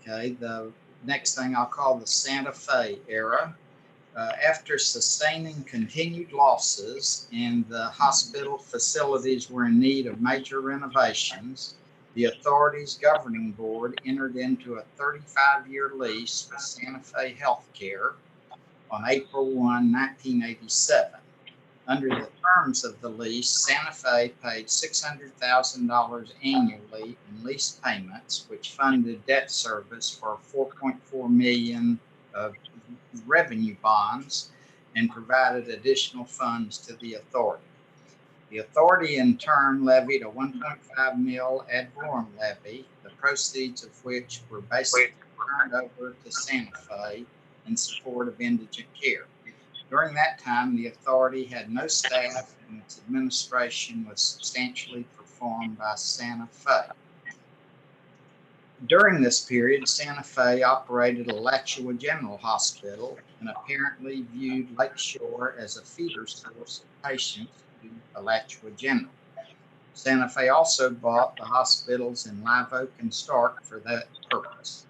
Okay, the next thing I'll call the Santa Fe era. After sustaining continued losses and the hospital facilities were in need of major renovations, the authority's governing board entered into a 35-year lease with Santa Fe Healthcare on April 1, 1987. Under the terms of the lease, Santa Fe paid $600,000 annually in lease payments, which funded debt service for 4.4 million of revenue bonds and provided additional funds to the authority. The authority in turn levied a 1.5 mil ad valorem levy, the proceeds of which were basically turned over to Santa Fe in support of indigent care. During that time, the authority had no staff and its administration was substantially performed by Santa Fe. During this period, Santa Fe operated Alachua General Hospital and apparently viewed Lakeshore as a feeder source of patients to Alachua General. Santa Fe also bought the hospitals in Live Oak and Stark for that purpose.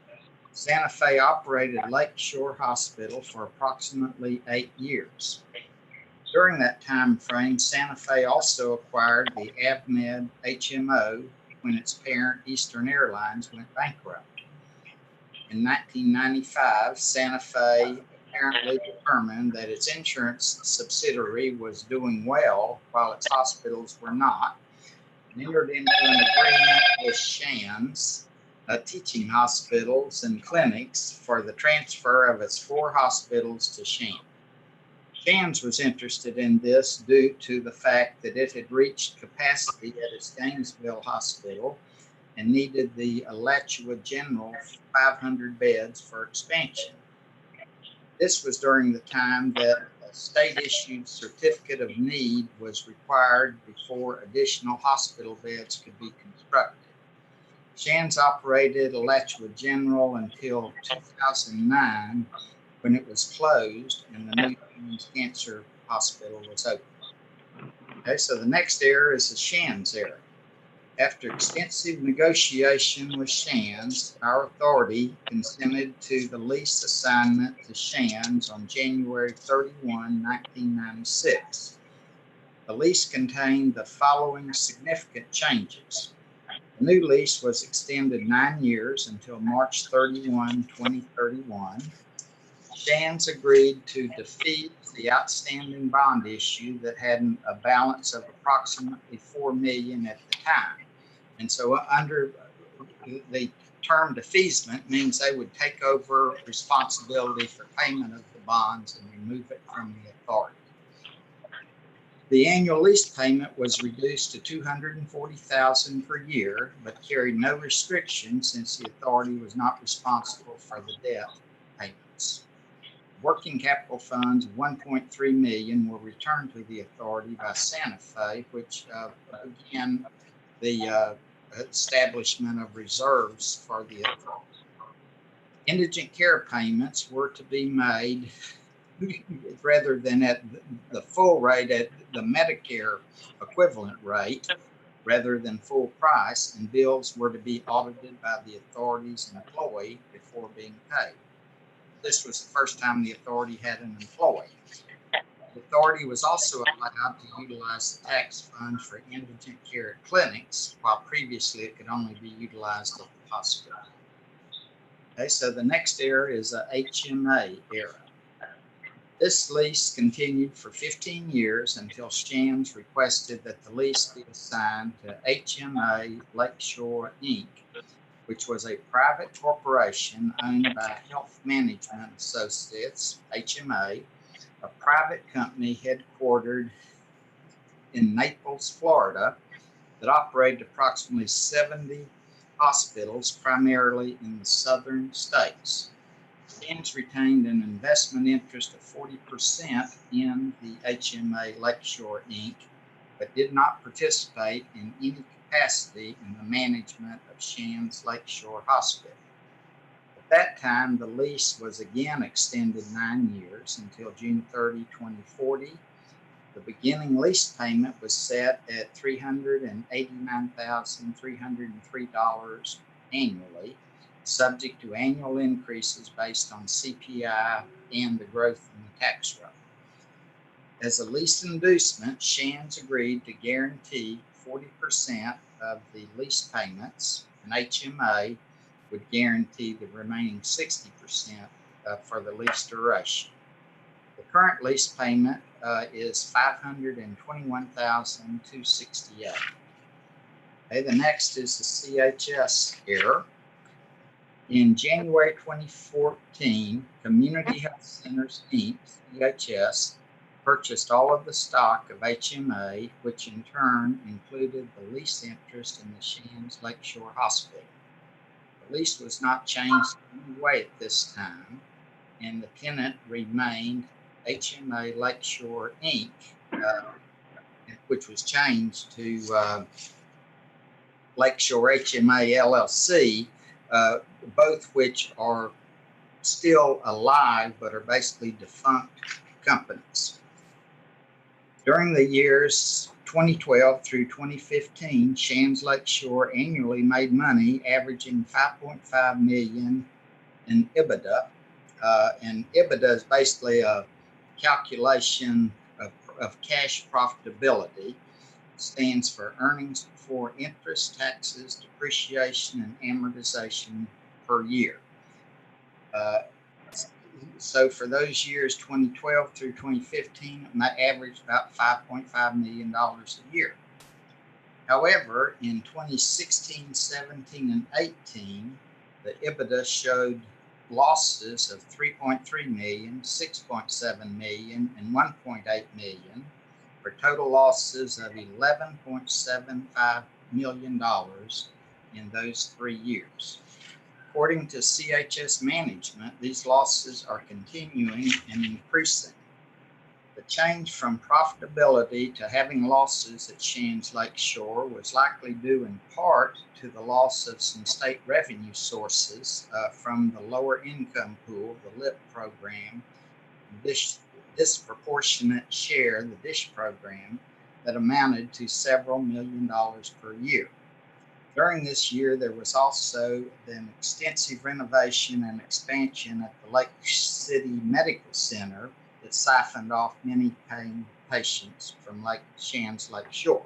Santa Fe operated Lakeshore Hospital for approximately 8 years. During that time frame, Santa Fe also acquired the AvMed HMO when its parent Eastern Airlines went bankrupt. In 1995, Santa Fe apparently determined that its insurance subsidiary was doing well while its hospitals were not, and entered into an agreement with Shands Teaching Hospitals and Clinics for the transfer of its 4 hospitals to Shands. Shands was interested in this due to the fact that it had reached capacity at its Gainesville hospital and needed the Alachua General 500 beds for expansion. This was during the time that a state-issued certificate of need was required before additional hospital beds could be constructed. Shands operated Alachua General until 2009, when it was closed and the new Children's Cancer Hospital was opened. Okay, so the next era is the Shands era. After extensive negotiation with Shands, our authority consented to the lease assignment to Shands on January 31, 1996. The lease contained the following significant changes. The new lease was extended 9 years until March 31, 2031. Shands agreed to defeat the outstanding bond issue that had a balance of approximately $4 million at the time. And so under the term defeasance means they would take over responsibility for payment of the bonds and remove it from the authority. The annual lease payment was reduced to $240,000 per year, but carried no restriction since the authority was not responsible for the debt payments. Working capital funds of $1.3 million were returned to the authority by Santa Fe, which began the establishment of reserves for the authority. Indigent care payments were to be made rather than at the full rate, at the Medicare equivalent rate, rather than full price, and bills were to be audited by the authority's employee before being paid. This was the first time the authority had an employee. The authority was also allowed to utilize the tax funds for indigent care at clinics, while previously it could only be utilized at the hospital. Okay, so the next era is the HMA era. This lease continued for 15 years until Shands requested that the lease be assigned to HMA Lakeshore Inc., which was a private corporation owned by Health Management Associates, HMA, a private company headquartered in Naples, Florida, that operated approximately 70 hospitals, primarily in the southern states. Shands retained an investment interest of 40% in the HMA Lakeshore Inc., but did not participate in any capacity in the management of Shands Lakeshore Hospital. At that time, the lease was again extended 9 years until June 30, 2040. The beginning lease payment was set at $389,303 annually, subject to annual increases based on CPI and the growth in the tax rate. As a lease inducement, Shands agreed to guarantee 40% of the lease payments, and HMA would guarantee the remaining 60% for the lease duration. The current lease payment is $521,268. Okay, the next is the CHS error. In January 2014, Community Health Centers, Inc., CHS, purchased all of the stock of HMA, which in turn included the lease interest in the Shands Lakeshore Hospital. The lease was not changed in any way at this time, and the tenant remained HMA Lakeshore, Inc., which was changed to Lakeshore HMA LLC, both which are still alive but are basically defunct companies. During the years 2012 through 2015, Shands Lakeshore annually made money averaging $5.5 million in EBITDA. And EBITDA is basically a calculation of cash profitability. It stands for earnings before interest, taxes, depreciation, and amortization per year. So for those years, 2012 through 2015, it averaged about $5.5 million a year. However, in 2016, 17, and 18, the EBITDA showed losses of $3.3 million, $6.7 million, and $1.8 million, for total losses of $11.75 million in those 3 years. According to CHS management, these losses are continuing and increasing. The change from profitability to having losses at Shands Lakeshore was likely due in part to the loss of some state revenue sources from the lower income pool, the LIP program, disproportionate share, the DISH program, that amounted to several $1 million per year. During this year, there was also an extensive renovation and expansion at the Lake City Medical Center that siphoned off many paying patients from Shands Lakeshore.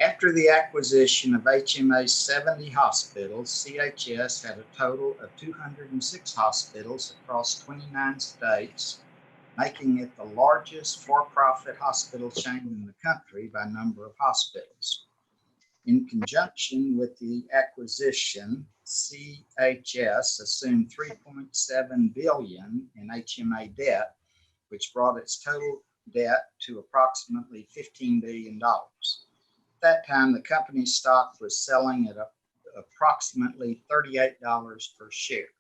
After the acquisition of HMA's 70 hospitals, CHS had a total of 206 hospitals across 29 states, making it the largest for-profit hospital chain in the country by number of hospitals. In conjunction with the acquisition, CHS assumed $3.7 billion in HMA debt, which brought its total debt to approximately $15 billion. At that time, the company's stock was selling at approximately $38 per share.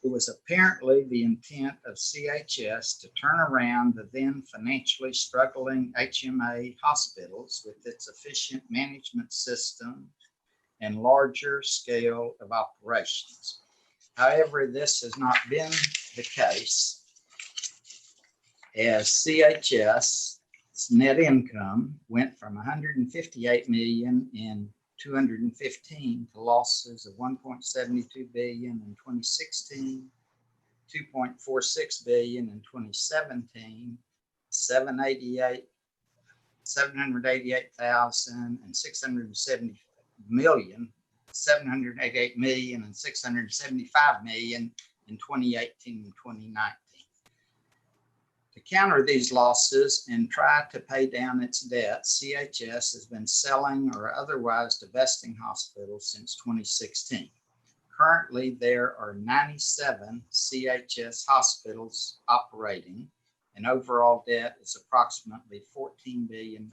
It was apparently the intent of CHS to turn around the then financially struggling HMA hospitals with its efficient management system and larger scale of operations. However, this has not been the case, as CHS's net income went from $158 million in 2015 to losses of $1.72 billion in 2016, $2.46 billion in 2017, 788,000 and 670 million, 788 million and 675 million in 2018 and 2019. To counter these losses and try to pay down its debt, CHS has been selling or otherwise divesting hospitals since 2016. Currently, there are 97 CHS hospitals operating, and overall debt is approximately $14 billion.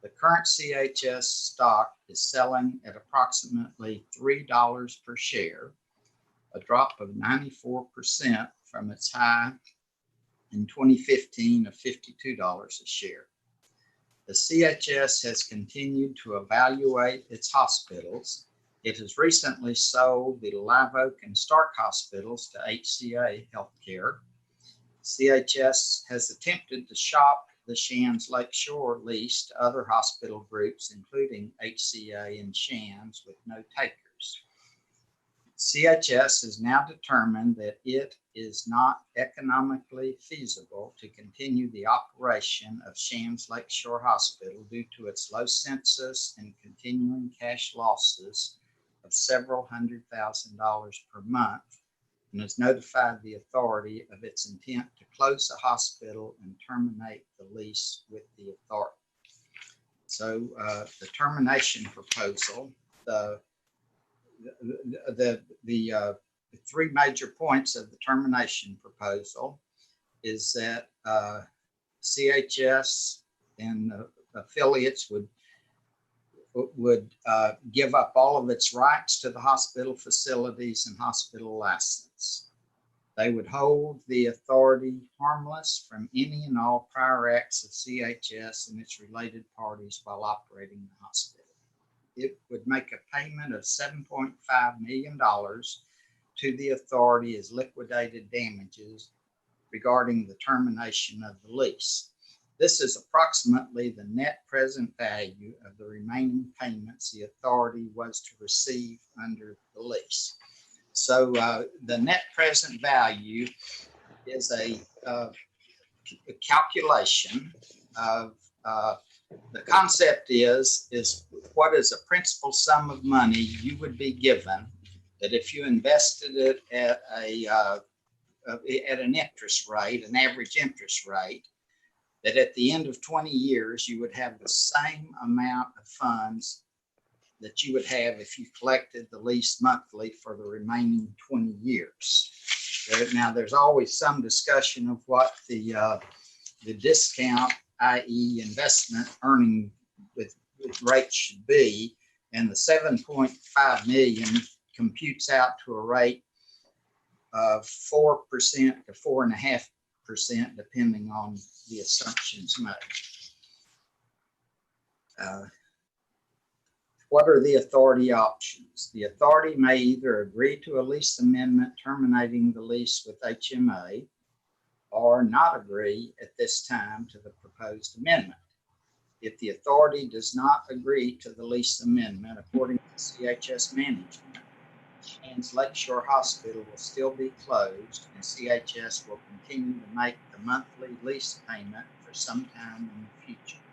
The current CHS stock is selling at approximately $3 per share, a drop of 94% from its high in 2015 of $52 a share. The CHS has continued to evaluate its hospitals. It has recently sold the Live Oak and Stark hospitals to HCA Healthcare. CHS has attempted to shop the Shands Lakeshore lease to other hospital groups, including HCA and Shands, with no takers. CHS has now determined that it is not economically feasible to continue the operation of Shands Lakeshore Hospital due to its low census and continuing cash losses of several $100,000 per month, and has notified the authority of its intent to close the hospital and terminate the lease with the authority. So the termination proposal, the three major points of the termination proposal is that CHS and affiliates would give up all of its rights to the hospital facilities and hospital license. They would hold the authority harmless from any and all prior acts of CHS and its related parties while operating the hospital. It would make a payment of $7.5 million to the authority as liquidated damages regarding the termination of the lease. This is approximately the net present value of the remaining payments the authority was to receive under the lease. So the net present value is a calculation of the concept is what is a principal sum of money you would be given that if you invested it at an interest rate, an average interest rate, that at the end of 20 years, you would have the same amount of funds that you would have if you collected the lease monthly for the remaining 20 years. Now, there's always some discussion of what the discount, i.e. investment earning with rate should be, and the 7.5 million computes out to a rate of 4% to 4.5%, depending on the assumptions made. What are the authority options? The authority may either agree to a lease amendment terminating the lease with HMA or not agree at this time to the proposed amendment. If the authority does not agree to the lease amendment, according to CHS management, Shands Lakeshore Hospital will still be closed and CHS will continue to make the monthly lease payment for some time in the future.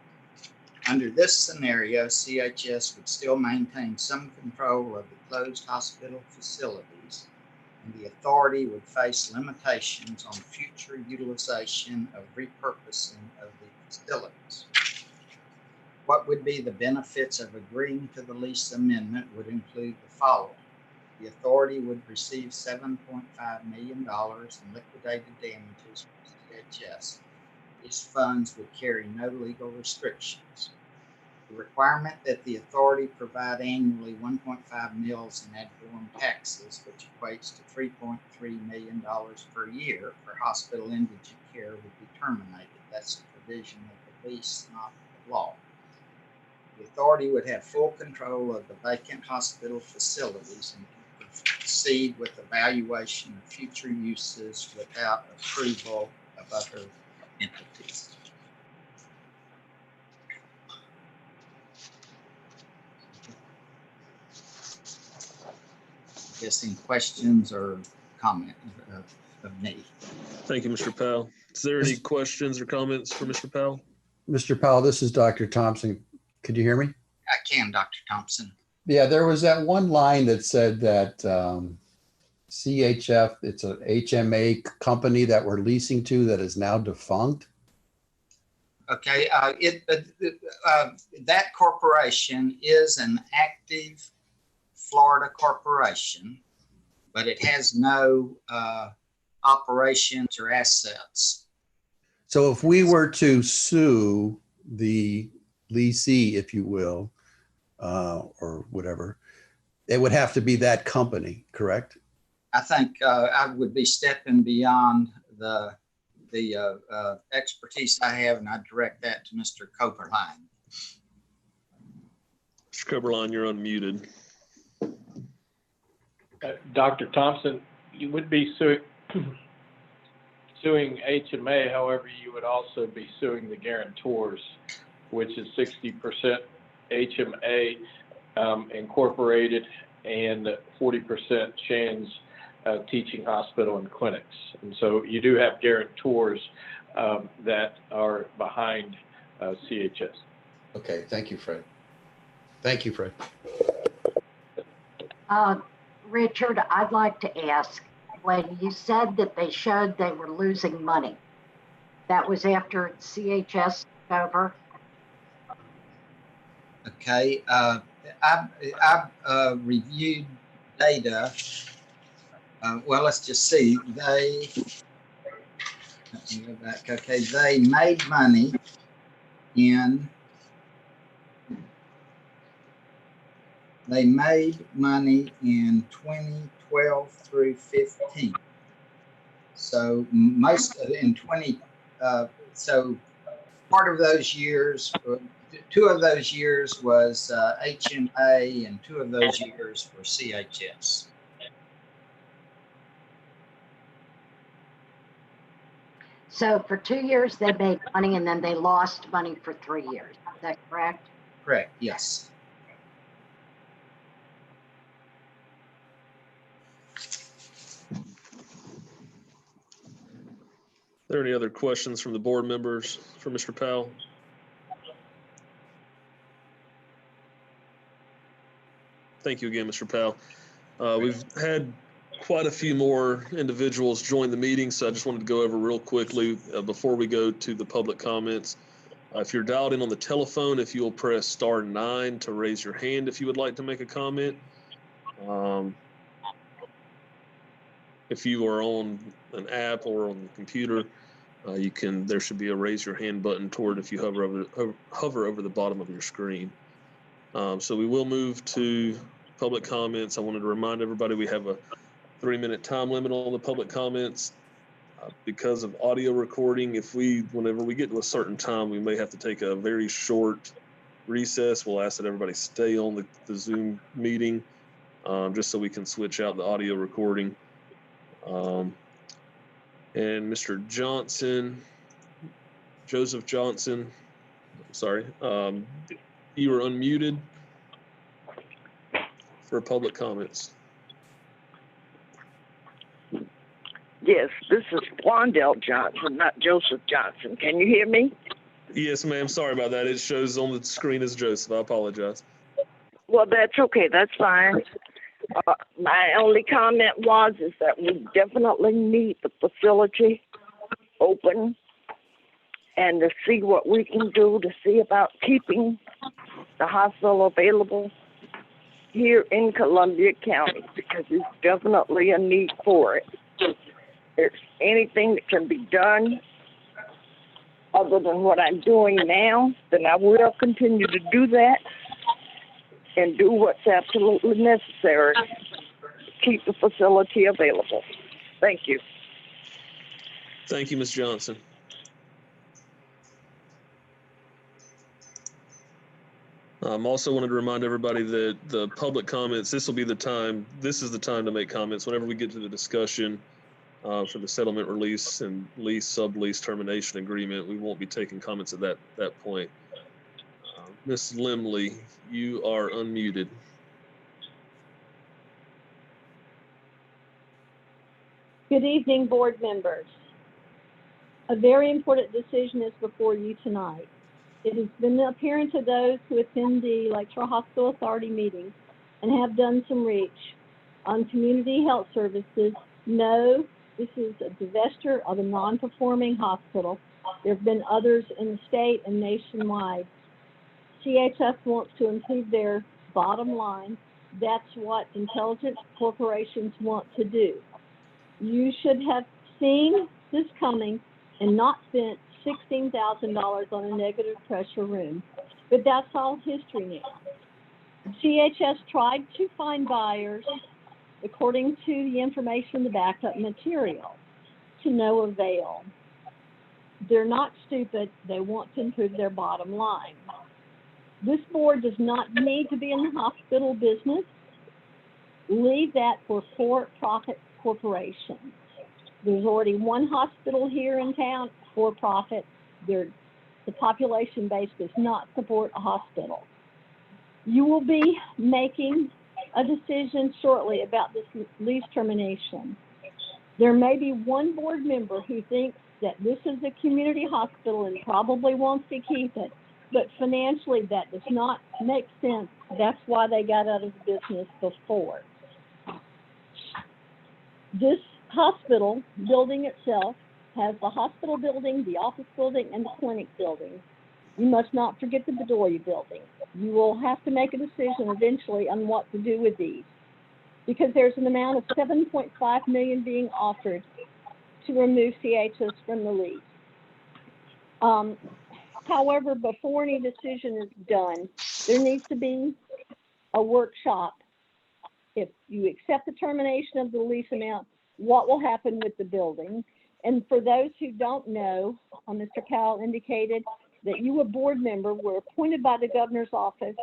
Under this scenario, CHS would still maintain some control of the closed hospital facilities, and the authority would face limitations on future utilization of repurposing of the facilities. What would be the benefits of agreeing to the lease amendment would include the following. The authority would receive $7.5 million in liquidated damages from CHS. These funds would carry no legal restrictions. The requirement that the authority provide annually 1.5 mils in ad valorem taxes, which equates to $3.3 million per year for hospital indigent care, would be terminated. That's a provision of the lease, not the law. The authority would have full control of the vacant hospital facilities and proceed with evaluation of future uses without approval of other entities. Guessing questions or comment of me. Thank you, Mr. Powell. Is there any questions or comments for Mr. Powell? Mr. Powell, this is Dr. Thompson. Could you hear me? I can, Dr. Thompson. Yeah, there was that one line that said that CHF, it's a HMA company that we're leasing to that is now defunct. Okay, that corporation is an active Florida corporation, but it has no operations or assets. So if we were to sue the leasee, if you will, or whatever, it would have to be that company, correct? I think I would be stepping beyond the expertise I have, and I direct that to Mr. Coberline. Mr. Coberline, you're unmuted. Dr. Thompson, you would be suing HMA. However, you would also be suing the guarantors, which is 60% HMA Incorporated and 40% Shands Teaching Hospital and Clinics. And so you do have guarantors that are behind CHS. Okay, thank you, Fred. Thank you, Fred. Richard, I'd like to ask, when you said that they showed they were losing money, that was after CHS took over? Okay, I've reviewed data. Well, let's just see. Let me go back. Okay, they made money in. They made money in 2012 through 15. So most of in 20. So part of those years. 2 of those years was HMA, and 2 of those years were CHS. So for 2 years they made money and then they lost money for 3 years. Is that correct? Correct, yes. Are there any other questions from the board members for Mr. Powell? Thank you again, Mr. Powell. We've had quite a few more individuals join the meeting, so I just wanted to go over real quickly before we go to the public comments. If you're dialed in on the telephone, if you'll press *9 to raise your hand if you would like to make a comment. If you are on an app or on the computer, there should be a raise your hand button toward if you hover over the bottom of your screen. So we will move to public comments. I wanted to remind everybody we have a 3-minute time limit on the public comments. Because of audio recording, whenever we get to a certain time, we may have to take a very short recess. We'll ask that everybody stay on the Zoom meeting, just so we can switch out the audio recording. And Mr. Johnson, Joseph Johnson, sorry, you are unmuted for public comments. Yes, this is Wandell Johnson, not Joseph Johnson. Can you hear me? Yes, ma'am. Sorry about that. It shows on the screen as Joseph. I apologize. Well, that's okay. That's fine. My only comment is that we definitely need the facility open and to see what we can do to see about keeping the hospital available here in Columbia County, because there's definitely a need for it. If there's anything that can be done other than what I'm doing now, then I will continue to do that and do what's absolutely necessary to keep the facility available. Thank you. Thank you, Ms. Johnson. Also wanted to remind everybody that the public comments, this is the time to make comments. Whenever we get to the discussion for the settlement release and sublease termination agreement, we won't be taking comments at that point. Ms. Limley, you are unmuted. Good evening, board members. A very important decision is before you tonight. It has been apparent to those who attend the Lake Shore Hospital Authority meetings and have done some research on community health services. No, this is a divestiture of a non-performing hospital. There have been others in the state and nationwide. CHS wants to improve their bottom line. That's what intelligent corporations want to do. You should have seen this coming and not spent $16,000 on a negative pressure room. But that's all history now. CHS tried to find buyers according to the information in the backup material, to no avail. They're not stupid. They want to improve their bottom line. This board does not need to be in the hospital business. Leave that for for-profit corporations. There's already one hospital here in town, for-profit. The population base does not support a hospital. You will be making a decision shortly about this lease termination. There may be one board member who thinks that this is a community hospital and probably wants to keep it, but financially that does not make sense. That's why they got out of the business before. This hospital building itself has the hospital building, the office building, and the clinic building. You must not forget the Bedoya building. You will have to make a decision eventually on what to do with these, because there's an amount of $7.5 million being offered to remove CHS from the lease. However, before any decision is done, there needs to be a workshop. If you accept the termination of the lease amount, what will happen with the building? And for those who don't know, Mr. Cowell indicated that you, a board member, were appointed by the governor's office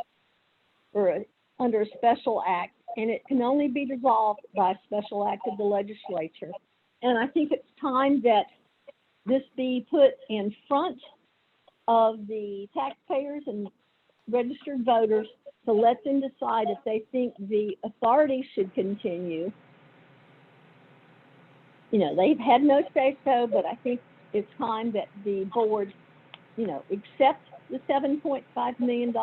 under a special act, and it can only be dissolved by a special act of the legislature. And I think it's time that this be put in front of the taxpayers and registered voters to let them decide if they think the authority should continue. You know, they've had no say-so, but I think it's time that the board, you know, accept the $7.5 million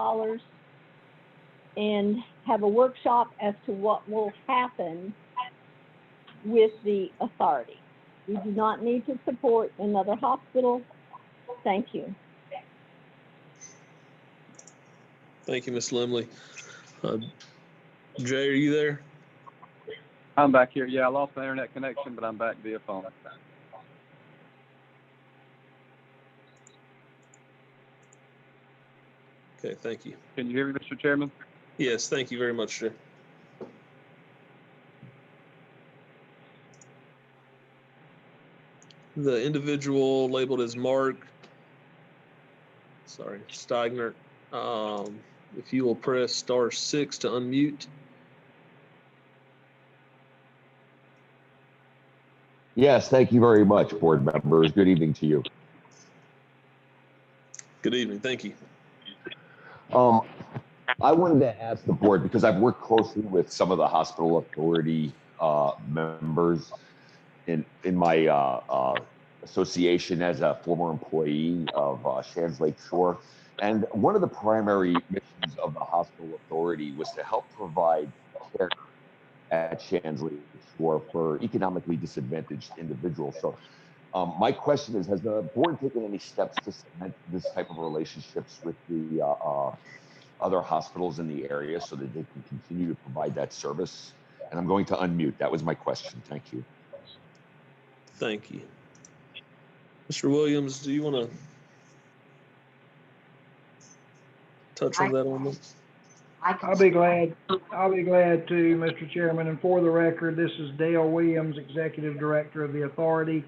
and have a workshop as to what will happen with the authority. We do not need to support another hospital. Thank you. Thank you, Ms. Lemley. Jay, are you there? I'm back here. Yeah, I lost my internet connection, but I'm back via phone. Okay, thank you. Can you hear me, Mr. Chairman? Yes, thank you very much, Jay. The individual labeled as Mark, Steigner, if you will press *6 to unmute. Yes, thank you very much, board members. Good evening to you. Good evening, thank you. I wanted to ask the board, because I've worked closely with some of the hospital authority members in my association as a former employee of Shands Lake Shore. And one of the primary missions of the hospital authority was to help provide care at Shands Lake Shore for economically disadvantaged individuals. So my question is, has the board taken any steps to cement this type of relationships with the other hospitals in the area so that they can continue to provide that service? And I'm going to unmute. That was my question. Thank you. Thank you. Mr. Williams, do you want to touch on that one? I'll be glad to, Mr. Chairman. And for the record, this is Dale Williams, Executive Director of the Authority.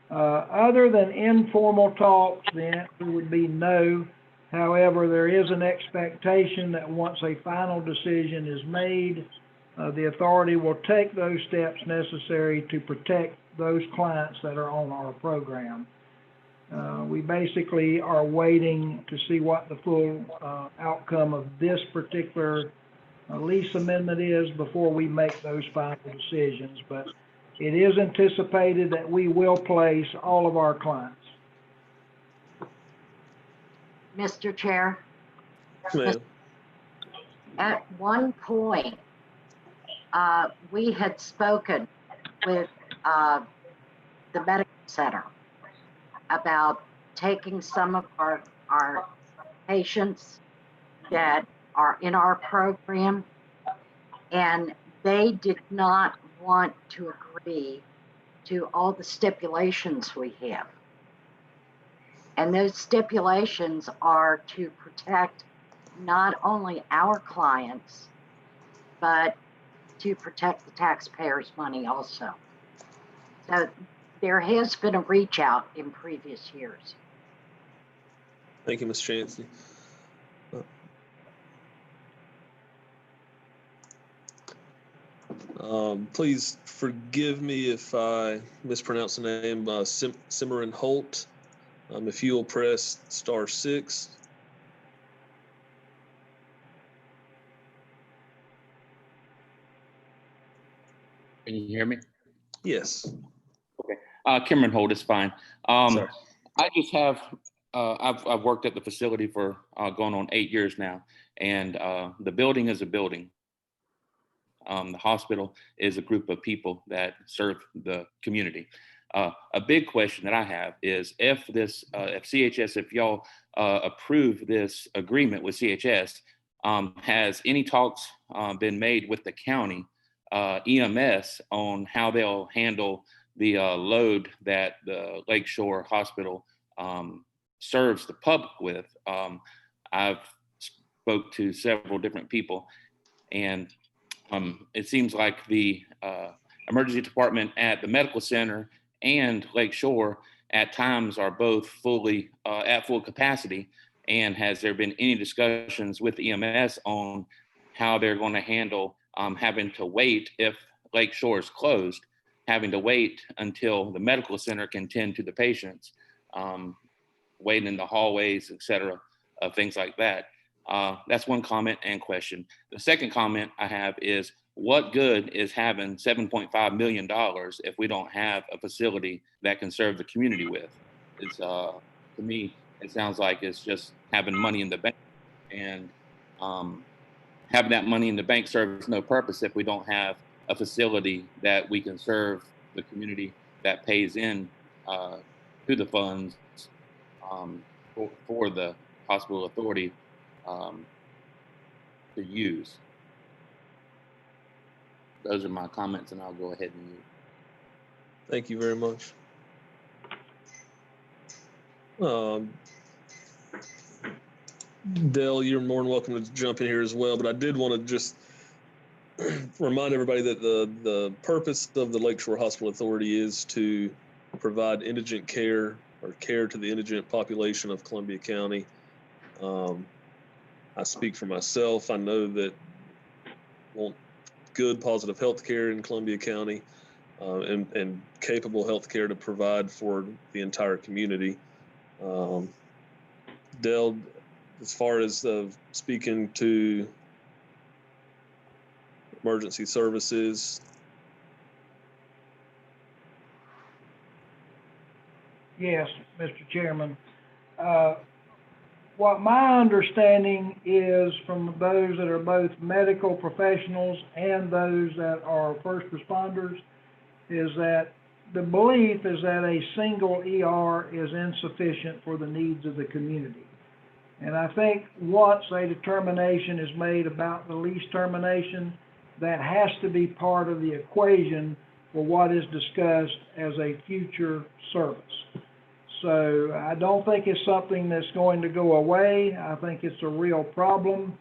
Other than informal talks, the answer would be no. However, there is an expectation that once a final decision is made, the authority will take those steps necessary to protect those clients that are on our program. We basically are waiting to see what the full outcome of this particular lease amendment is before we make those final decisions. But it is anticipated that we will place all of our clients. Mr. Chair, Ma'am. at one point, we had spoken with the medical center about taking some of our patients that are in our program, and they did not want to agree to all the stipulations we have. And those stipulations are to protect not only our clients, but to protect the taxpayers' money also. So there has been a reach out in previous years. Thank you, Ms. Chancey. Please forgive me if I mispronounce the name, Simran Holt. If you will press *6. Can you hear me? Yes. Cameron Holt is fine. Sorry. I just have, I've worked at the facility for going on 8 years now, and the building is a building. The hospital is a group of people that serve the community. A big question that I have is if CHS, if y'all approve this agreement with CHS, has any talks been made with the county EMS on how they'll handle the load that the Lakeshore Hospital serves the public with? I've spoke to several different people, and it seems like the emergency department at the medical center and Lakeshore at times are both fully at full capacity. And has there been any discussions with EMS on how they're going to handle having to wait if Lakeshore is closed, having to wait until the medical center can tend to the patients, waiting in the hallways, et cetera, things like that. That's one comment and question. The second comment I have is, what good is having $7.5 million if we don't have a facility that can serve the community with? It's to me, it sounds like it's just having money in the bank, and having that money in the bank serves no purpose if we don't have a facility that we can serve the community that pays in to the funds for the hospital authority to use. Those are my comments, and I'll go ahead and mute. Thank you very much. Dale, you're more than welcome to jump in here as well, but I did want to just remind everybody that the purpose of the Lakeshore Hospital Authority is to provide indigent care or care to the indigent population of Columbia County. I speak for myself. I know that want good, positive health care in Columbia County and capable health care to provide for the entire community. Dale, as far as speaking to emergency services. Yes, Mr. Chairman. What my understanding is from those that are both medical professionals and those that are first responders is that the belief is that a single ER is insufficient for the needs of the community. And I think once a determination is made about the lease termination, that has to be part of the equation for what is discussed as a future service. So I don't think it's something that's going to go away. I think it's a real problem.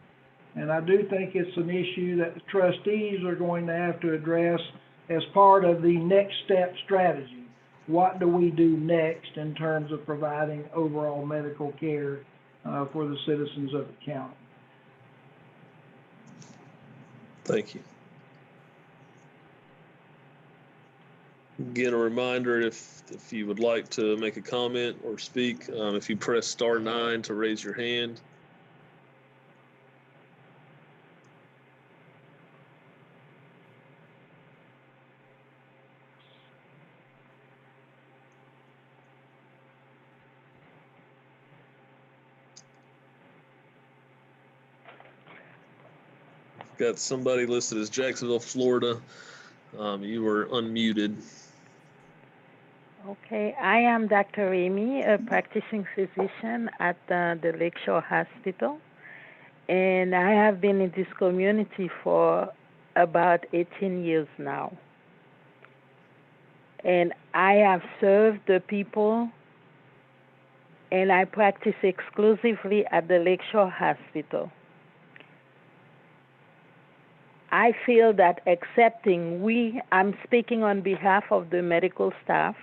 And I do think it's an issue that the trustees are going to have to address as part of the next step strategy. What do we do next in terms of providing overall medical care for the citizens of the county? Thank you. Again, a reminder, if you would like to make a comment or speak, if you press *9 to raise your hand. Got somebody listed as Jacksonville, Florida. You were unmuted. Okay, I am Dr. Amy, a practicing physician at the Lakeshore Hospital, and I have been in this community for about 18 years now. And I have served the people, and I practice exclusively at the Lakeshore Hospital. I feel that I'm speaking on behalf of the medical staff,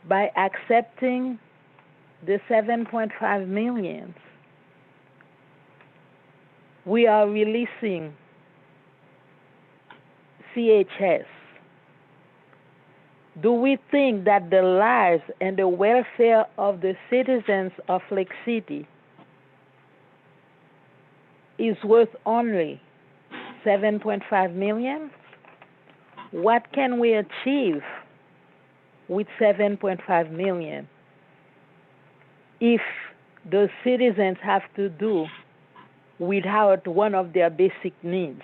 by accepting the $7.5 million, we are releasing CHS. Do we think that the lives and the welfare of the citizens of Lake City is worth only $7.5 million? what can we achieve with 7.5 million if the citizens have to do without one of their basic needs,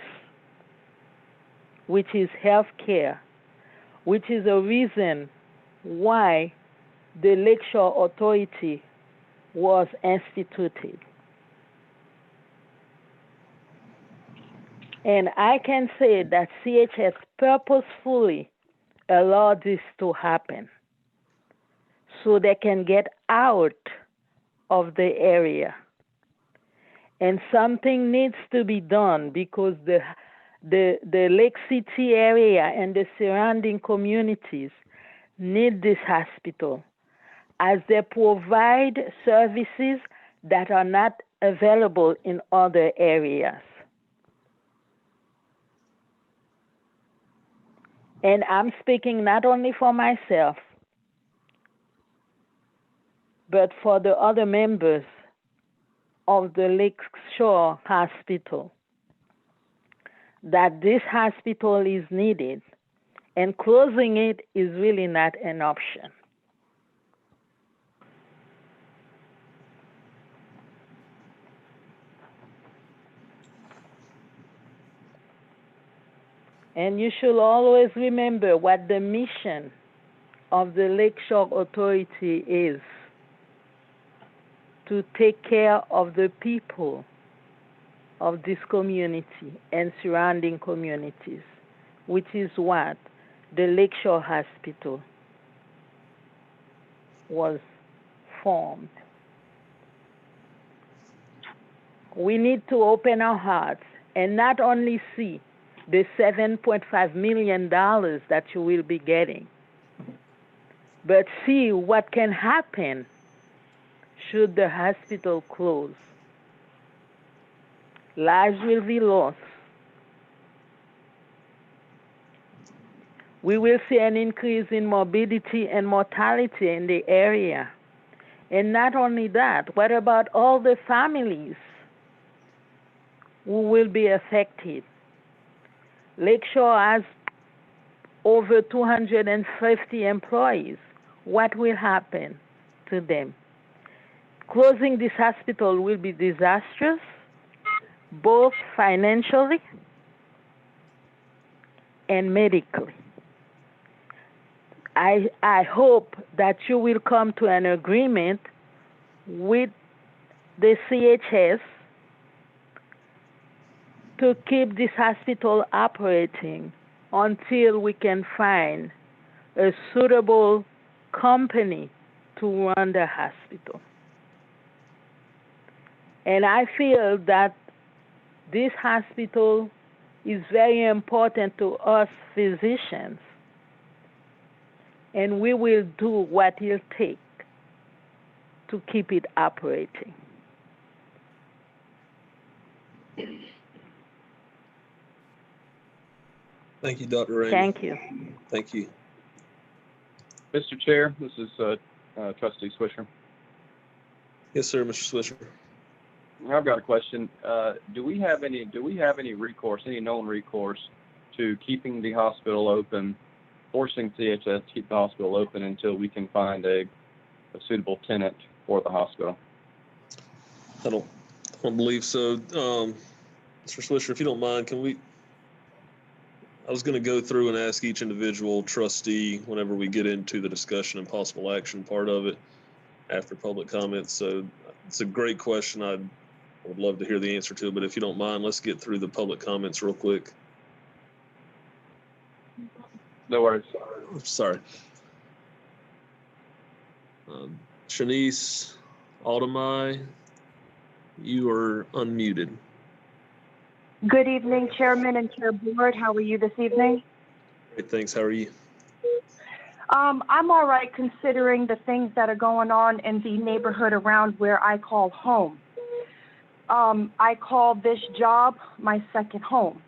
which is health care, which is a reason why the Lakeshore Authority was instituted. And I can say that CHS purposefully allowed this to happen so they can get out of the area. And something needs to be done because the Lake City area and the surrounding communities need this hospital as they provide services that are not available in other areas. And I'm speaking not only for myself, but for the other members of the Lakeshore Hospital, that this hospital is needed, and closing it is really not an option. And you should always remember what the mission of the Lakeshore Authority is: to take care of the people of this community and surrounding communities, which is what the Lakeshore Hospital was formed. We need to open our hearts and not only see the $7.5 million that you will be getting, but see what can happen should the hospital close. Lives will be lost. We will see an increase in morbidity and mortality in the area. And not only that, what about all the families who will be affected? Lakeshore has over 250 employees. What will happen to them? Closing this hospital will be disastrous, both financially and medically. I hope that you will come to an agreement with the CHS to keep this hospital operating until we can find a suitable company to run the hospital. And I feel that this hospital is very important to us physicians, and we will do what it'll take to keep it operating. Thank you, Dr. Ramey. Thank you. Thank you. Mr. Chair, this is Trustee Swisher. Yes, sir, Mr. Swisher. I've got a question. Do we have any recourse, any known recourse to keeping the hospital open, forcing CHS to keep the hospital open until we can find a suitable tenant for the hospital? I don't believe so. Mr. Swisher, if you don't mind, I was going to go through and ask each individual trustee whenever we get into the discussion and possible action part of it after public comments. So it's a great question. I would love to hear the answer to it, but if you don't mind, let's get through the public comments real quick. No worries. Sorry. Shanice Altamai, you are unmuted. Good evening, Chairman and Chair Board. How are you this evening? Great, thanks. How are you? I'm all right considering the things that are going on in the neighborhood around where I call home. I call this job my second home.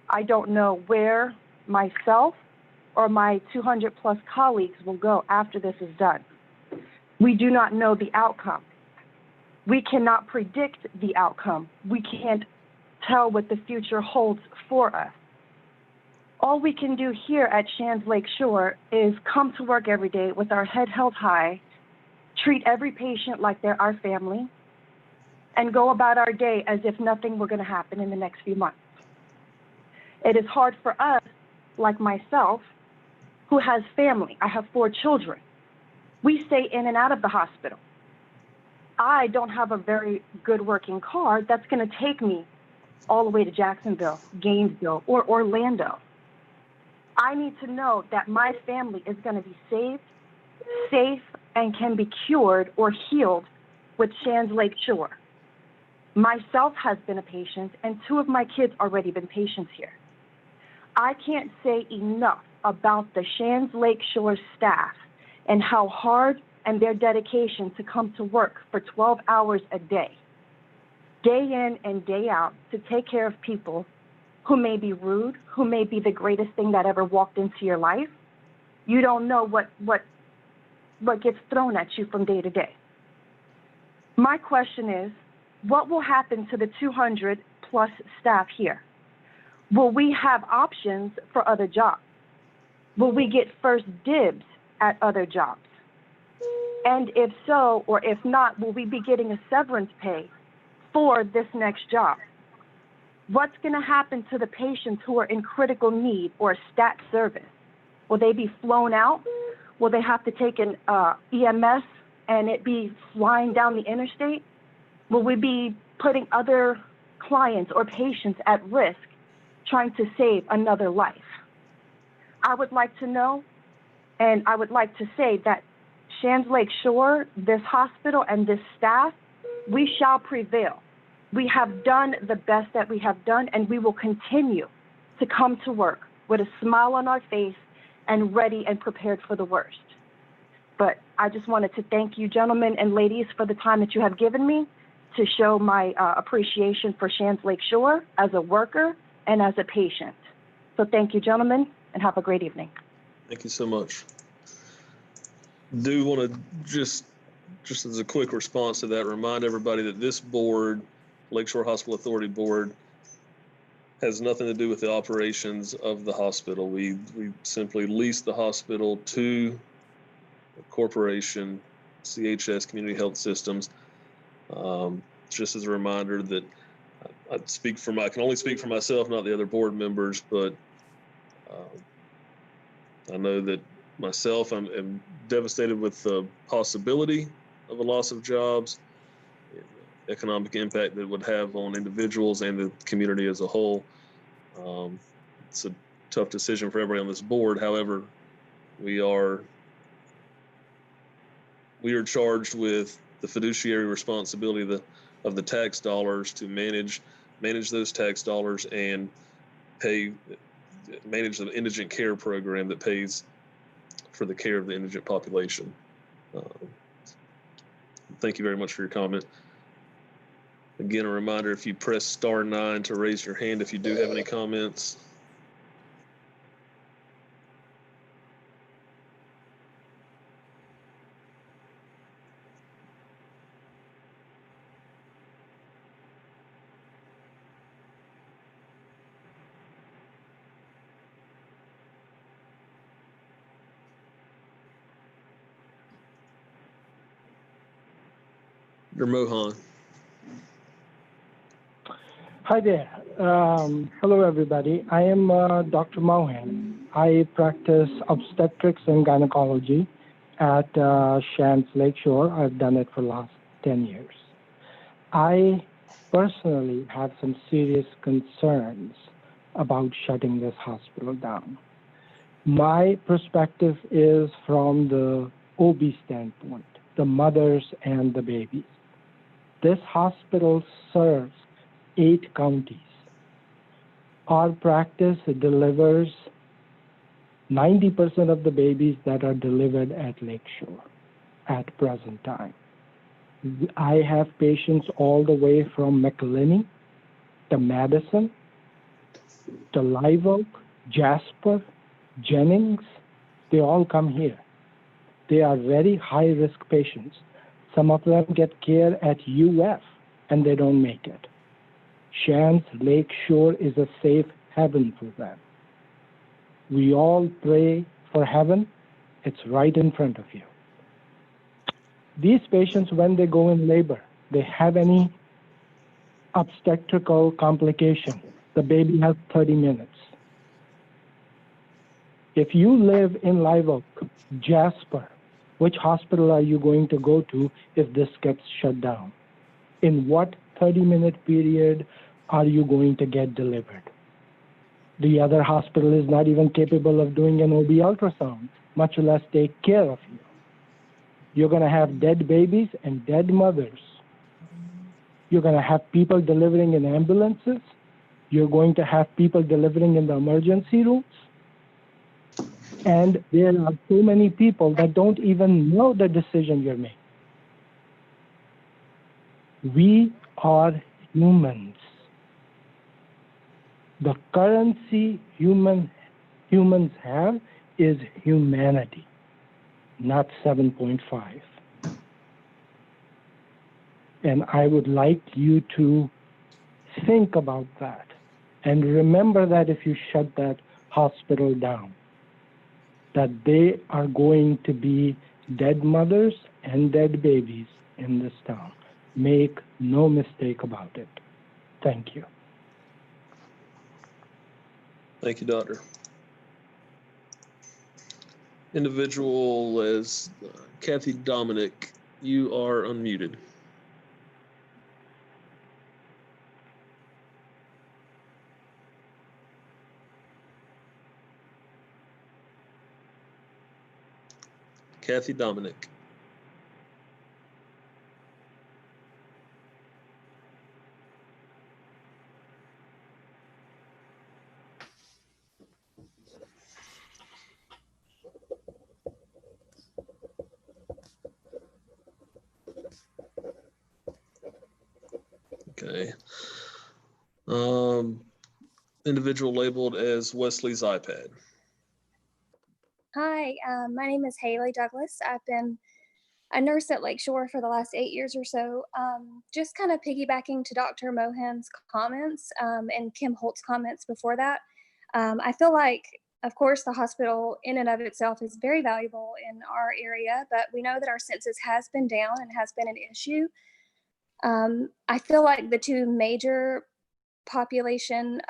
I don't know where myself or my 200 plus colleagues will go after this is done. We do not know the outcome. We cannot predict the outcome. We can't tell what the future holds for us. All we can do here at Shands Lake Shore is come to work every day with our head held high, treat every patient like they're our family, and go about our day as if nothing were going to happen in the next few months. It is hard for us, like myself, who has family. I have 4 children. We stay in and out of the hospital. I don't have a very good working car that's going to take me all the way to Jacksonville, Gainesville, or Orlando. I need to know that my family is going to be saved, safe, and can be cured or healed with Shands Lake Shore. Myself has been a patient, and 2 of my kids already been patients here. I can't say enough about the Shands Lake Shore staff and how hard and their dedication to come to work for 12 hours a day in and day out, to take care of people who may be rude, who may be the greatest thing that ever walked into your life. You don't know what gets thrown at you from day to day. My question is, what will happen to the 200 plus staff here? Will we have options for other jobs? Will we get first dibs at other jobs? And if so, or if not, will we be getting a severance pay for this next job? What's going to happen to the patients who are in critical need or stat service? Will they be flown out? Will they have to take an EMS and it be flying down the interstate? Will we be putting other clients or patients at risk trying to save another life? I would like to know, and I would like to say that Shands Lake Shore, this hospital, and this staff, we shall prevail. We have done the best that we have done, and we will continue to come to work with a smile on our face and ready and prepared for the worst. But I just wanted to thank you, gentlemen and ladies, for the time that you have given me to show my appreciation for Shands Lake Shore as a worker and as a patient. So thank you, gentlemen, and have a great evening. Thank you so much. Do want to just as a quick response to that, remind everybody that this board, Lakeshore Hospital Authority Board, has nothing to do with the operations of the hospital. We simply lease the hospital to a corporation, CHS Community Health Systems. Just as a reminder that I can only speak for myself, not the other board members, but I know that myself, I'm devastated with the possibility of a loss of jobs, economic impact that would have on individuals and the community as a whole. It's a tough decision for everybody on this board. However, we are charged with the fiduciary responsibility of the tax dollars to manage those tax dollars and manage the indigent care program that pays for the care of the indigent population. Thank you very much for your comment. Again, a reminder, if you press *9 to raise your hand if you do have any comments. Mohan. Hi there. Hello, everybody. I am Dr. Mohan. I practice obstetrics and gynecology at Shands Lake Shore. I've done it for the last 10 years. I personally have some serious concerns about shutting this hospital down. My perspective is from the OB standpoint, the mothers and the babies. This hospital serves 8 counties. Our practice delivers 90% of the babies that are delivered at Lakeshore at present time. I have patients all the way from McElhinney to Madison to Live Oak, Jasper, Jennings. They all come here. They are very high-risk patients. Some of them get care at UF and they don't make it. Shands Lake Shore is a safe haven for them. We all pray for heaven. It's right in front of you. These patients, when they go in labor, they have any obstetrical complication, the baby has 30 minutes. If you live in Live Oak, Jasper, which hospital are you going to go to if this gets shut down? In what 30-minute period are you going to get delivered? The other hospital is not even capable of doing an OB ultrasound, much less take care of you. You're going to have dead babies and dead mothers. You're going to have people delivering in ambulances. You're going to have people delivering in the emergency rooms. And there are so many people that don't even know the decision you're making. We are humans. The currency humans have is humanity, not 7.5. And I would like you to think about that and remember that if you shut that hospital down, that they are going to be dead mothers and dead babies in this town. Make no mistake about it. Thank you. Thank you, Doctor. Individual as Kathy Dominic, you are unmuted. Kathy Dominic. Okay. Individual labeled as Wesley's iPad. Hi, my name is Haley Douglas. I've been a nurse at Lakeshore for the last 8 years or so. Just kind of piggybacking to Dr. Mohan's comments and Kim Holt's comments before that. I feel like, of course, the hospital in and of itself is very valuable in our area, but we know that our census has been down and has been an issue. I feel like the two major population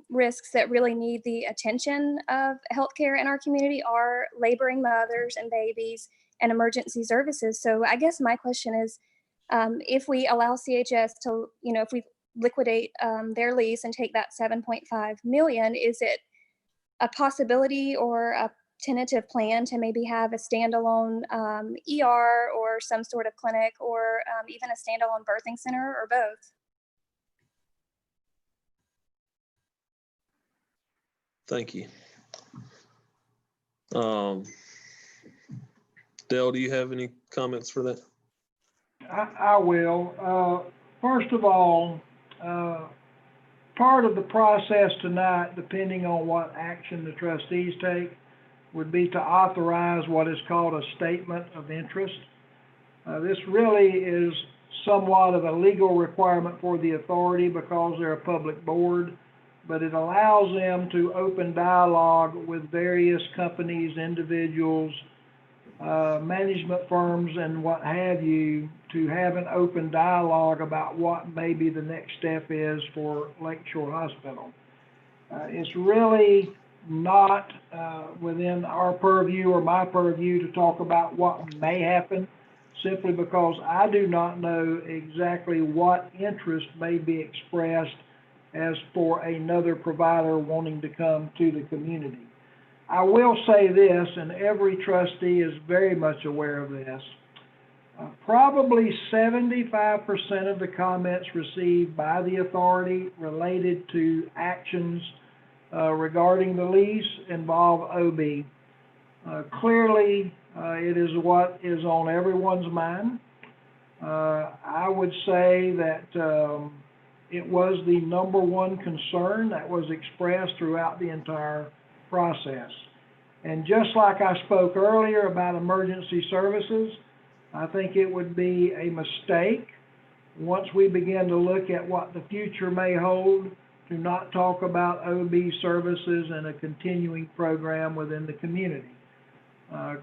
risks that really need the attention of healthcare in our community are laboring mothers and babies and emergency services. So I guess my question is, if we allow CHS to, if we liquidate their lease and take that 7.5 million, is it a possibility or a tentative plan to maybe have a standalone ER or some sort of clinic or even a standalone birthing center or both? Thank you. Dale, do you have any comments for that? I will. First of all, part of the process tonight, depending on what action the trustees take, would be to authorize what is called a statement of interest. This really is somewhat of a legal requirement for the authority because they're a public board, but it allows them to open dialogue with various companies, individuals, management firms, and what have you, to have an open dialogue about what maybe the next step is for Lakeshore Hospital. It's really not within our purview or my purview to talk about what may happen, simply because I do not know exactly what interest may be expressed as for another provider wanting to come to the community. I will say this, and every trustee is very much aware of this, probably 75% of the comments received by the authority related to actions regarding the lease involve OB. Clearly, it is what is on everyone's mind. I would say that it was the number one concern that was expressed throughout the entire process. And just like I spoke earlier about emergency services, I think it would be a mistake once we begin to look at what the future may hold to not talk about OB services and a continuing program within the community.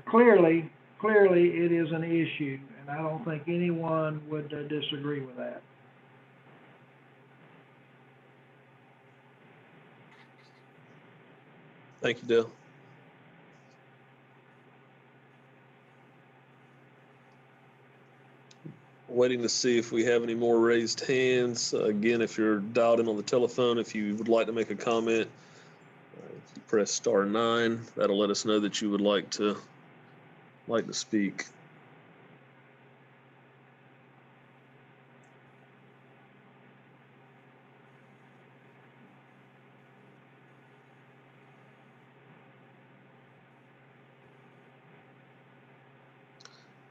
Clearly, it is an issue, and I don't think anyone would disagree with that. Thank you, Dale. Waiting to see if we have any more raised hands. Again, if you're dialed in on the telephone, if you would like to make a comment, if you press *9. That'll let us know that you would like to speak.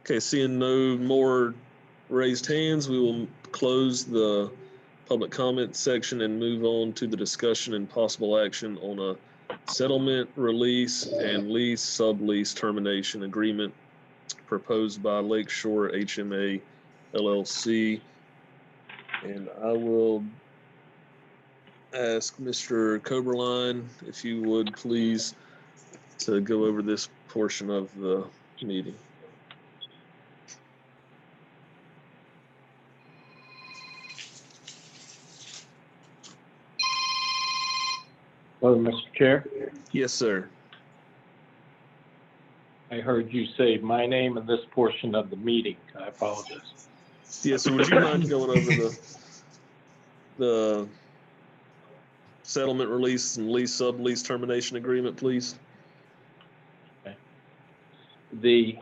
Okay, seeing no more raised hands, we will close the public comment section and move on to the discussion and possible action on a settlement, release, and lease sublease termination agreement proposed by Lakeshore HMA LLC. And I will ask Mr. Coberline if you would please to go over this portion of the meeting. Hello, Mr. Chair. Yes, sir. I heard you say my name in this portion of the meeting. I apologize. Yes, sir. Would you mind going over the settlement, release, and lease sublease termination agreement, please? Okay. The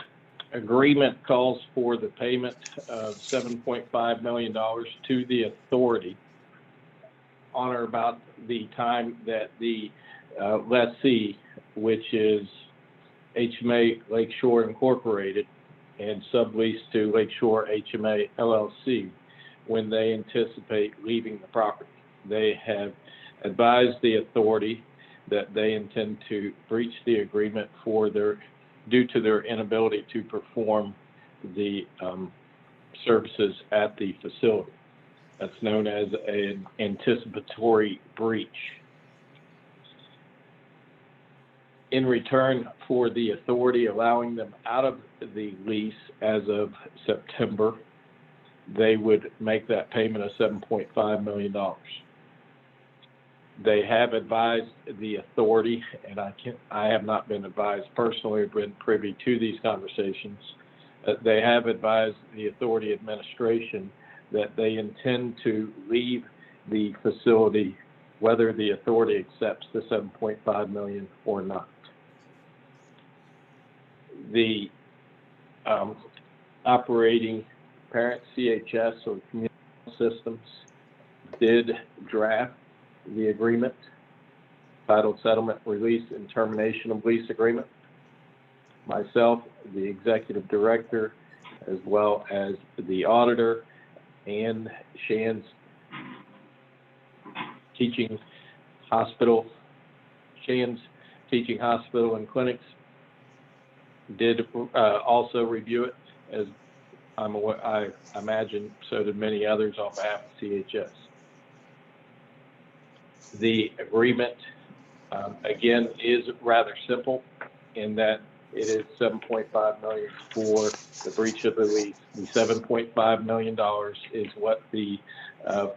agreement calls for the payment of $7.5 million to the authority on or about the time that the lessee, which is HMA Lakeshore Incorporated and subleased to Lakeshore HMA LLC, when they anticipate leaving the property. They have advised the authority that they intend to breach the agreement due to their inability to perform the services at the facility. That's known as an anticipatory breach. In return for the authority allowing them out of the lease as of September, they would make that payment of $7.5 million. They have advised the authority, and I have not been advised personally or been privy to these conversations. They have advised the authority administration that they intend to leave the facility whether the authority accepts the $7.5 million or not. The operating parent, CHS, or Community Systems, did draft the agreement titled Settlement, Release, and Termination of Lease Agreement. Myself, the executive director, as well as the auditor and Shands Teaching Hospital, Shands Teaching Hospital and Clinics, did also review it, as I imagine so did many others on behalf of CHS. The agreement, again, is rather simple in that it is $7.5 million for the breach of the lease. The $7.5 million is what the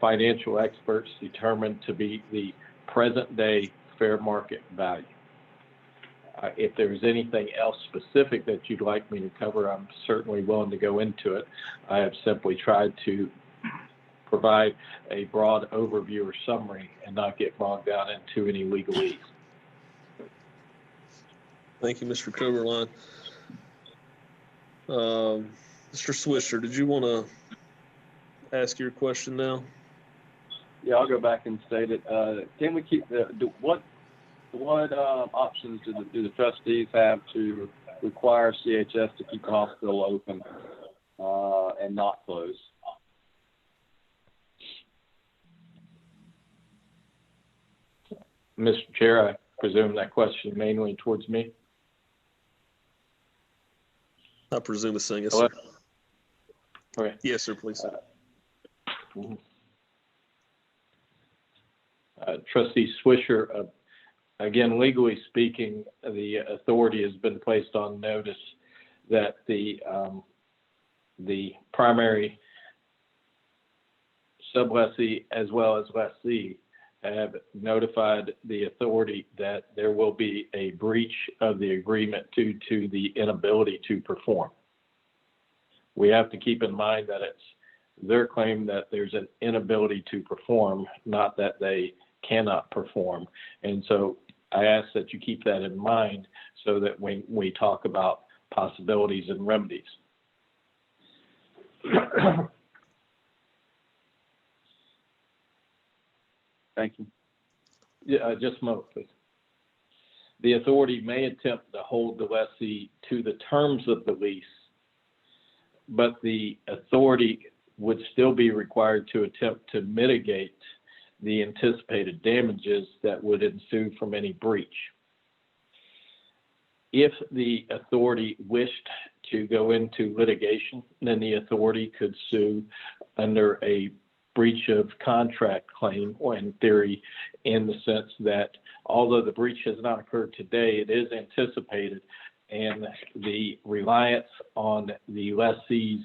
financial experts determined to be the present day fair market value. If there's anything else specific that you'd like me to cover, I'm certainly willing to go into it. I have simply tried to provide a broad overview or summary and not get bogged down into any legalese. Thank you, Mr. Coberline. Mr. Swisher, did you want to ask your question now? Yeah, I'll go back and state it. Can we keep what options do the trustees have to require CHS to keep the hospital open and not close? Mr. Chair, I presume that question mainly towards me. I presume it's saying yes, Hello? sir. Okay. Yes, sir, please. Trustee Swisher, again, legally speaking, the authority has been placed on notice that the primary sublessee as well as lessee have notified the authority that there will be a breach of the agreement due to the inability to perform. We have to keep in mind that it's their claim that there's an inability to perform, not that they cannot perform. And so I ask that you keep that in mind so that when we talk about possibilities and remedies. Thank you. Yeah, just a moment, please. The authority may attempt to hold the lessee to the terms of the lease, but the authority would still be required to attempt to mitigate the anticipated damages that would ensue from any breach. If the authority wished to go into litigation, then the authority could sue under a breach of contract claim, or in theory, in the sense that although the breach has not occurred today, it is anticipated, and the reliance on the lessee's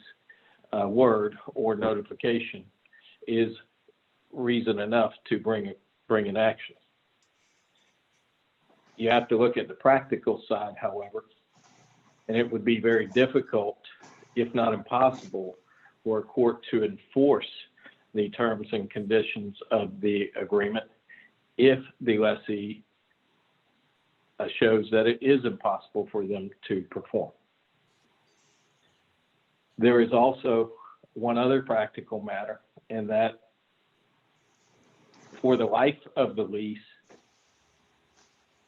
word or notification is reason enough to bring an action. You have to look at the practical side, however, and it would be very difficult, if not impossible, for a court to enforce the terms and conditions of the agreement if the lessee shows that it is impossible for them to perform. There is also one other practical matter, and that for the life of the lease,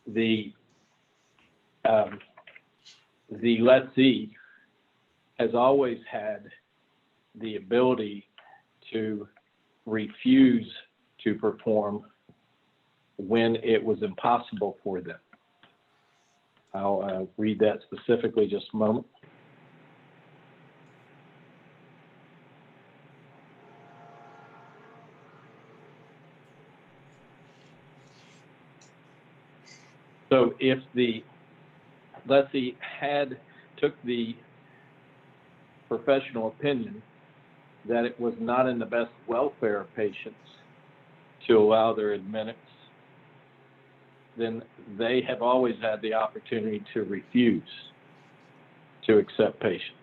the lessee has always had the ability to refuse to perform when it was impossible for them. I'll read that specifically just a moment. So if the lessee took the professional opinion that it was not in the best welfare of patients to allow their admittance, then they have always had the opportunity to refuse to accept patients.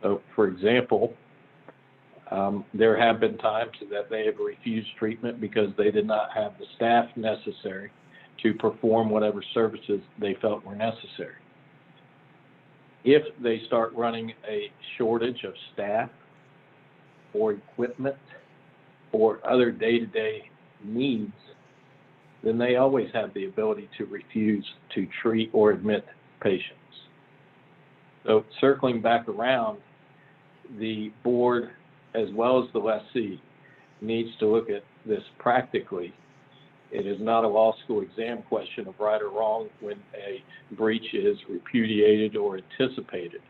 So, for example, there have been times that they have refused treatment because they did not have the staff necessary to perform whatever services they felt were necessary. If they start running a shortage of staff or equipment or other day-to-day needs, then they always have the ability to refuse to treat or admit patients. So circling back around, the board as well as the lessee needs to look at this practically. It is not a law school exam question of right or wrong when a breach is repudiated or anticipated.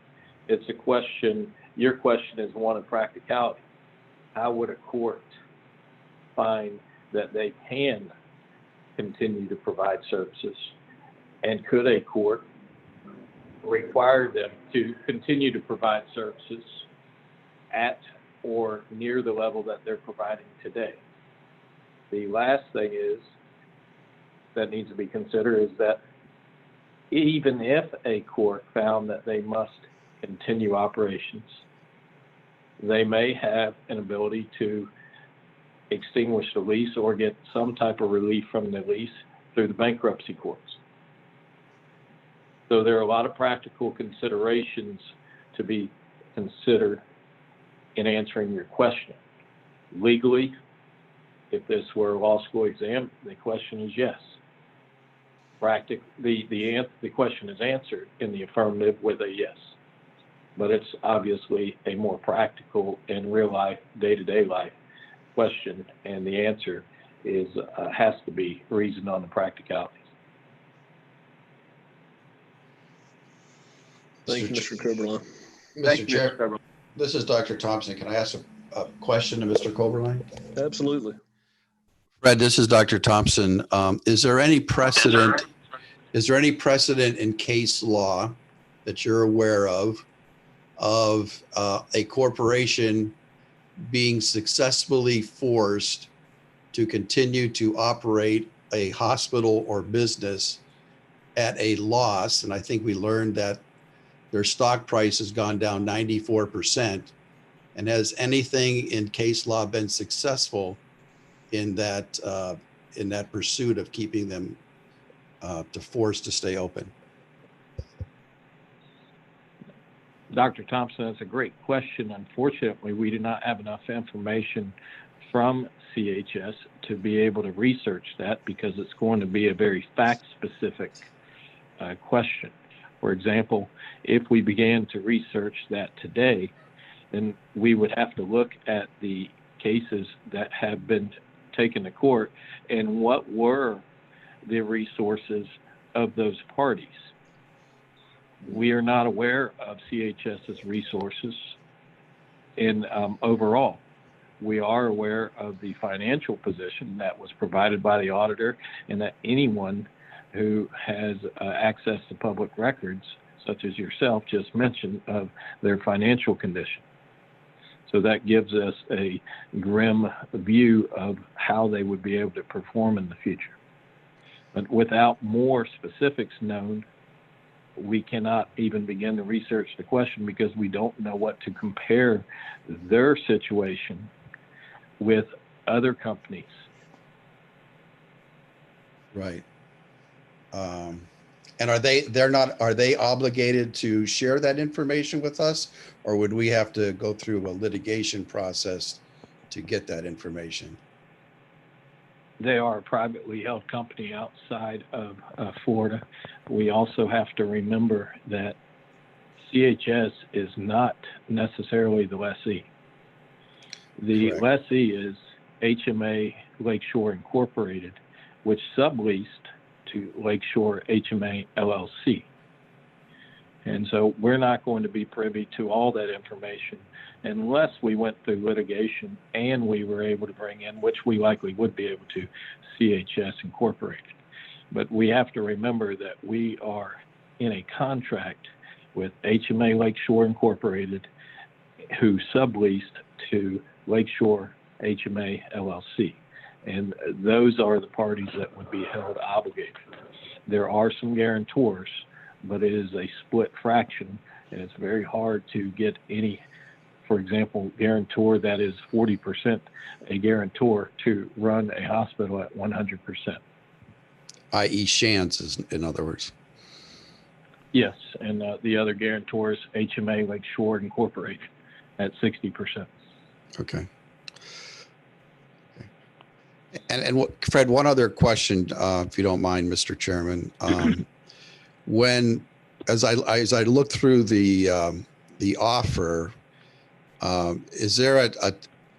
It's a question, your question is one of practicality. How would a court find that they can continue to provide services? And could a court require them to continue to provide services at or near the level that they're providing today? The last thing is that needs to be considered is that even if a court found that they must continue operations, they may have an ability to extinguish the lease or get some type of relief from the lease through the bankruptcy courts. So there are a lot of practical considerations to be considered in answering your question. Legally, if this were a law school exam, the question is yes. The question is answered in the affirmative with a yes. But it's obviously a more practical and real life, day-to-day life question, and the answer is has to be reasoned on the practicalities. Thank you, Mr. Coberline. Mr. Chair, this is Dr. Thompson. Can I ask a question to Mr. Coberline? Absolutely. Fred, this is Dr. Thompson. Is there any precedent? Is there any precedent in case law that you're aware of a corporation being successfully forced to continue to operate a hospital or business at a loss? And I think we learned that their stock price has gone down 94%. And has anything in case law been successful in that pursuit of keeping them to force to stay open? Dr. Thompson, that's a great question. Unfortunately, we do not have enough information from CHS to be able to research that, because it's going to be a very fact-specific question. For example, if we began to research that today, then we would have to look at the cases that have been taken to court and what were the resources of those parties. We are not aware of CHS's resources. And overall, we are aware of the financial position that was provided by the auditor, and that anyone who has access to public records, such as yourself just mentioned, of their financial condition. So that gives us a grim view of how they would be able to perform in the future. But without more specifics known, we cannot even begin to research the question, because we don't know what to compare their situation with other companies. Right. And are they obligated to share that information with us, or would we have to go through a litigation process to get that information? They are a privately held company outside of Florida. We also have to remember that CHS is not necessarily the lessee. The lessee is HMA Lakeshore Incorporated, which subleased to Lakeshore HMA LLC. And so we're not going to be privy to all that information unless we went through litigation and we were able to bring in, which we likely would be able to, CHS Incorporated. But we have to remember that we are in a contract with HMA Lakeshore Incorporated, who subleased to Lakeshore HMA LLC. And those are the parties that would be held obligated. There are some guarantors, but it is a split fraction, and it's very hard to get any, for example, guarantor that is 40% a guarantor to run a hospital at 100%. I.e. Shands, in other words. Yes, and the other guarantor is HMA Lakeshore Incorporated at 60%. Okay. And Fred, one other question, if you don't mind, Mr. Chairman. As I look through the offer, is there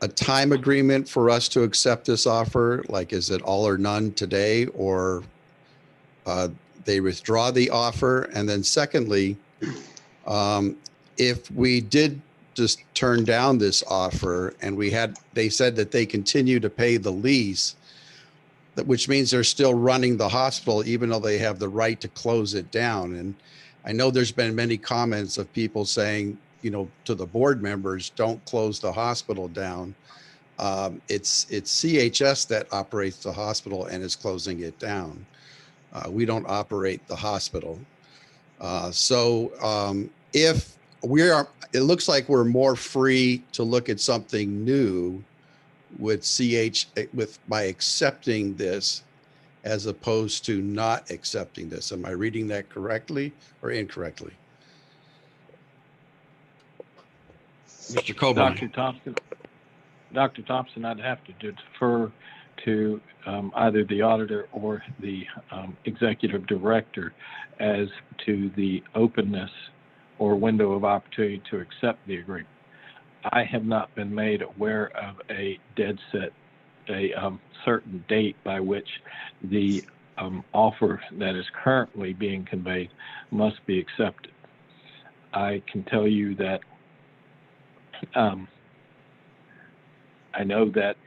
a time agreement for us to accept this offer? Like, is it all or none today, or they withdraw the offer? And then secondly, if we did just turn down this offer and they said that they continue to pay the lease, which means they're still running the hospital even though they have the right to close it down. And I know there's been many comments of people saying, to the board members, don't close the hospital down. It's CHS that operates the hospital and is closing it down. We don't operate the hospital. So if it looks like we're more free to look at something new by accepting this, as opposed to not accepting this. Am I reading that correctly or incorrectly? Mr. Coburn. Dr. Thompson, I'd have to defer to either the auditor or the executive director as to the openness or window of opportunity to accept the agreement. I have not been made aware of a certain date by which the offer that is currently being conveyed must be accepted. I can tell you that I know that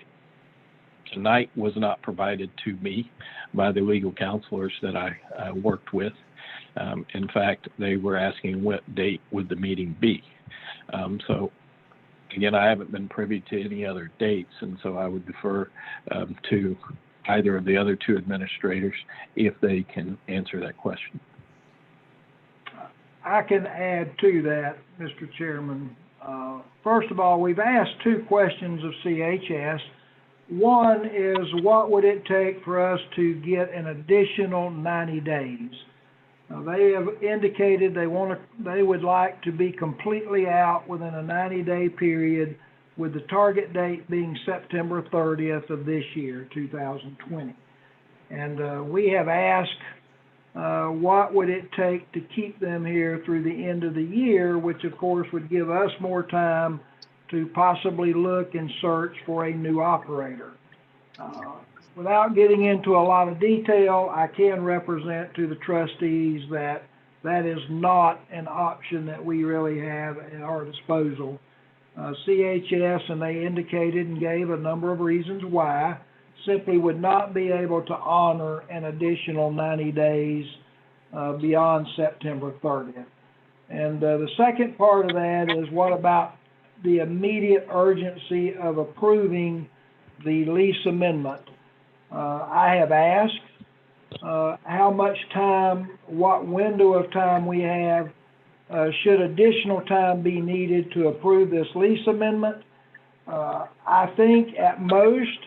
tonight was not provided to me by the legal counselors that I worked with. In fact, they were asking what date would the meeting be. So again, I haven't been privy to any other dates, and so I would defer to either of the other two administrators if they can answer that question. I can add to that, Mr. Chairman. First of all, we've asked two questions of CHS. One is, what would it take for us to get an additional 90 days? They have indicated they would like to be completely out within a 90-day period, with the target date being September 30th of this year, 2020. And we have asked what would it take to keep them here through the end of the year, which of course would give us more time to possibly look and search for a new operator. Without getting into a lot of detail, I can represent to the trustees that that is not an option that we really have at our disposal. CHS, and they indicated and gave a number of reasons why, simply would not be able to honor an additional 90 days beyond September 30th. And the second part of that is, what about the immediate urgency of approving the lease amendment? I have asked how much time, what window of time we have, should additional time be needed to approve this lease amendment. I think at most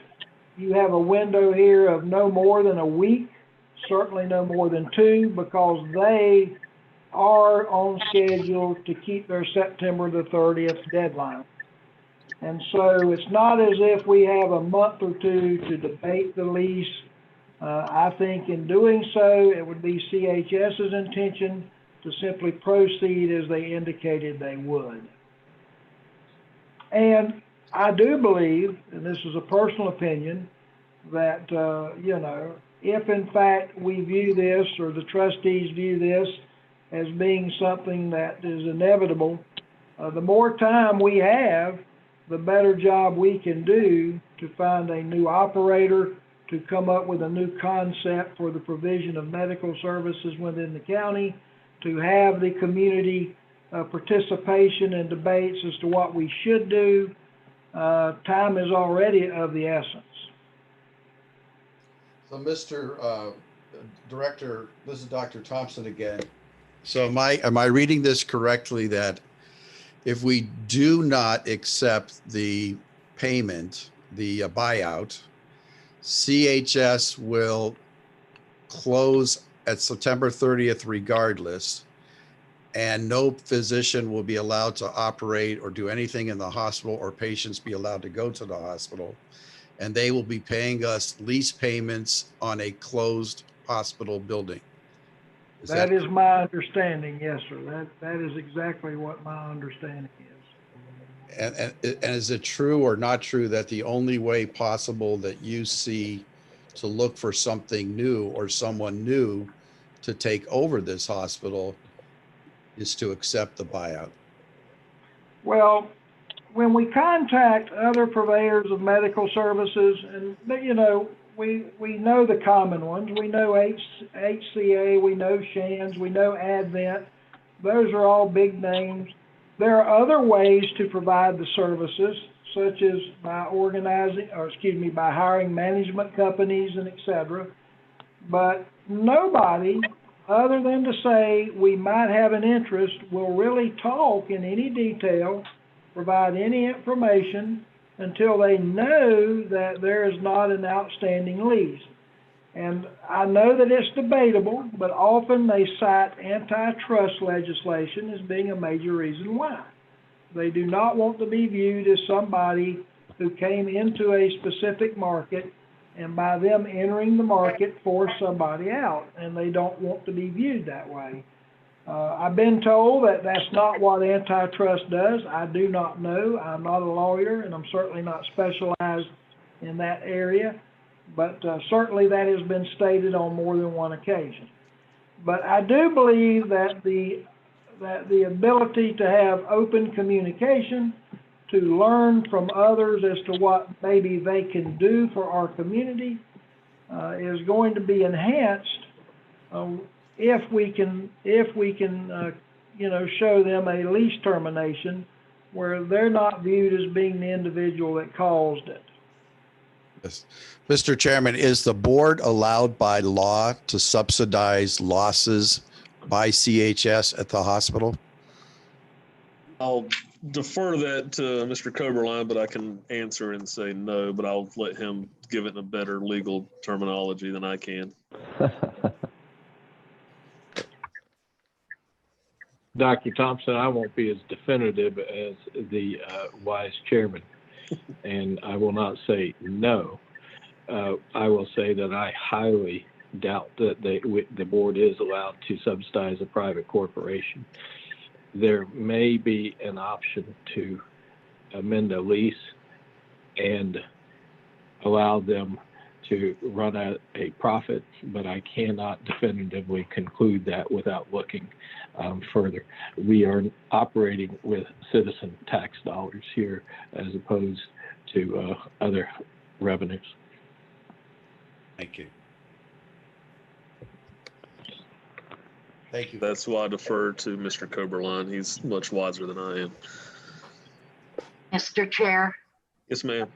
you have a window here of no more than a week, certainly no more than 2, because they are on schedule to keep their September the 30th deadline. And so it's not as if we have a month or 2 to debate the lease. I think in doing so, it would be CHS's intention to simply proceed as they indicated they would. And I do believe, and this is a personal opinion, that, if in fact we view this, or the trustees view this as being something that is inevitable, the more time we have, the better job we can do to find a new operator, to come up with a new concept for the provision of medical services within the county, to have the community participation and debates as to what we should do. Time is already of the essence. So, Mr. Director, this is Dr. Thompson again. So am I reading this correctly, that if we do not accept the payment, the buyout, CHS will close at September 30th regardless, and no physician will be allowed to operate or do anything in the hospital, or patients be allowed to go to the hospital, and they will be paying us lease payments on a closed hospital building? That is my understanding, yes, sir. That is exactly what my understanding is. And is it true or not true that the only way possible that you see to look for something new or someone new to take over this hospital is to accept the buyout? Well, when we contact other purveyors of medical services, and we know the common ones. We know HCA, we know Shands, we know Advent. Those are all big names. There are other ways to provide the services, such as by by hiring management companies and et cetera. But nobody, other than to say we might have an interest, will really talk in any detail, provide any information, until they know that there is not an outstanding lease. And I know that it's debatable, but often they cite antitrust legislation as being a major reason why. They do not want to be viewed as somebody who came into a specific market, and by them entering the market, forced somebody out, and they don't want to be viewed that way. I've been told that that's not what antitrust does. I do not know. I'm not a lawyer, and I'm certainly not specialized in that area, but certainly that has been stated on more than one occasion. But I do believe that the ability to have open communication to learn from others as to what maybe they can do for our community is going to be enhanced if we can show them a lease termination where they're not viewed as being the individual that caused it. Yes. Mr. Chairman, is the board allowed by law to subsidize losses by CHS at the hospital? I'll defer that to Mr. Coberline, but I can answer and say no, but I'll let him give it in a better legal terminology than I can. Dr. Thompson, I won't be as definitive as the wise chairman, and I will not say no. I will say that I highly doubt that the board is allowed to subsidize a private corporation. There may be an option to amend a lease and allow them to run at a profit, but I cannot definitively conclude that without looking further. We are operating with citizen tax dollars here as opposed to other revenues. Thank you. Thank you. That's why I defer to Mr. Coberline. He's much wiser than I am. Mr. Chair, Yes, ma'am.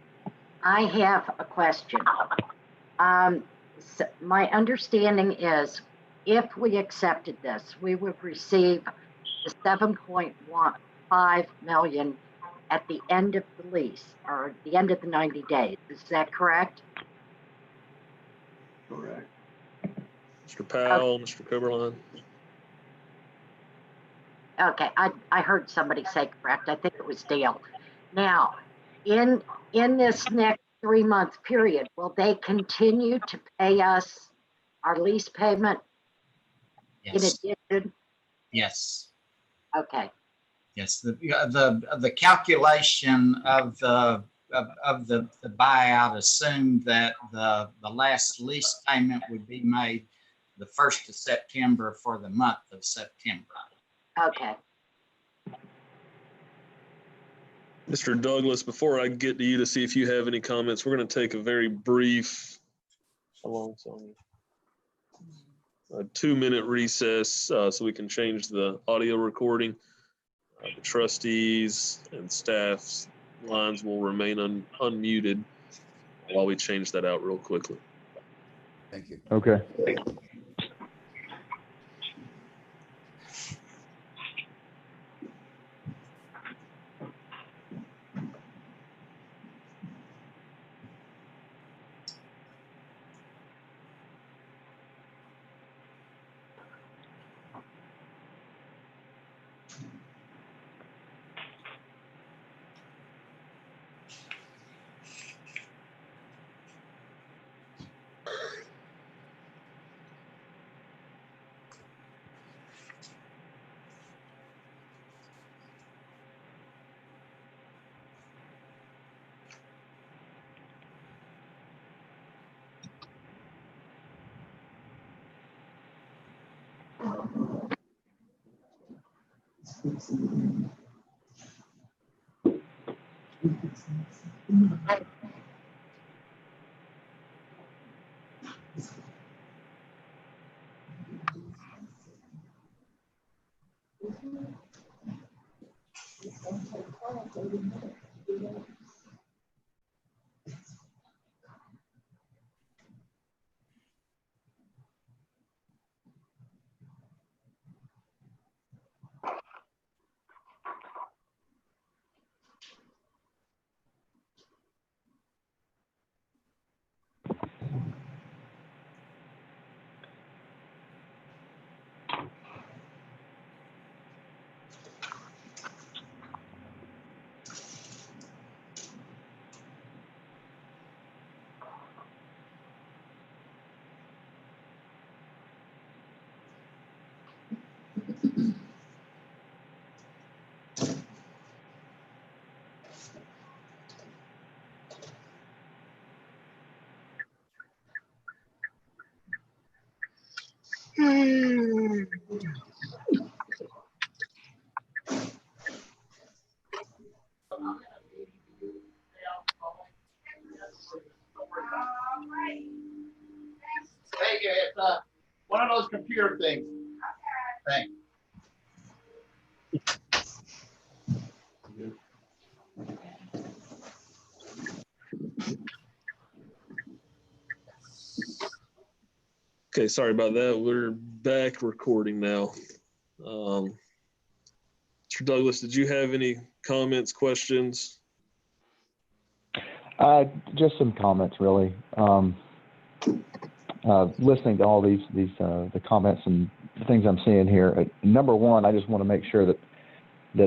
I have a question. My understanding is if we accepted this, we would receive the 7.15 million at the end of the lease or the end of the 90 days. Is that correct? Correct. Mr. Powell, Mr. Coberline. Okay, I heard somebody say correct. I think it was Dale. Now, in this next 3-month period, will they continue to pay us our lease payment Yes. in addition? Yes. Okay. Yes. The calculation of the buyout assumed that the last lease payment would be made the 1st of September for the month of September. Okay. Mr. Douglas, before I get to you to see if you have any comments, we're going to take a very brief, how long, a 2-minute recess so we can change the audio recording. The trustees and staff's lines will remain unmuted while we change that out real quickly. Thank you. Okay. computer thing. Thank Okay, sorry about that. We're back recording now. Mr. Douglas, did you have any comments, questions? Just some comments, really. Listening to all these the comments and the things I'm seeing here. Number one, I just want to make sure that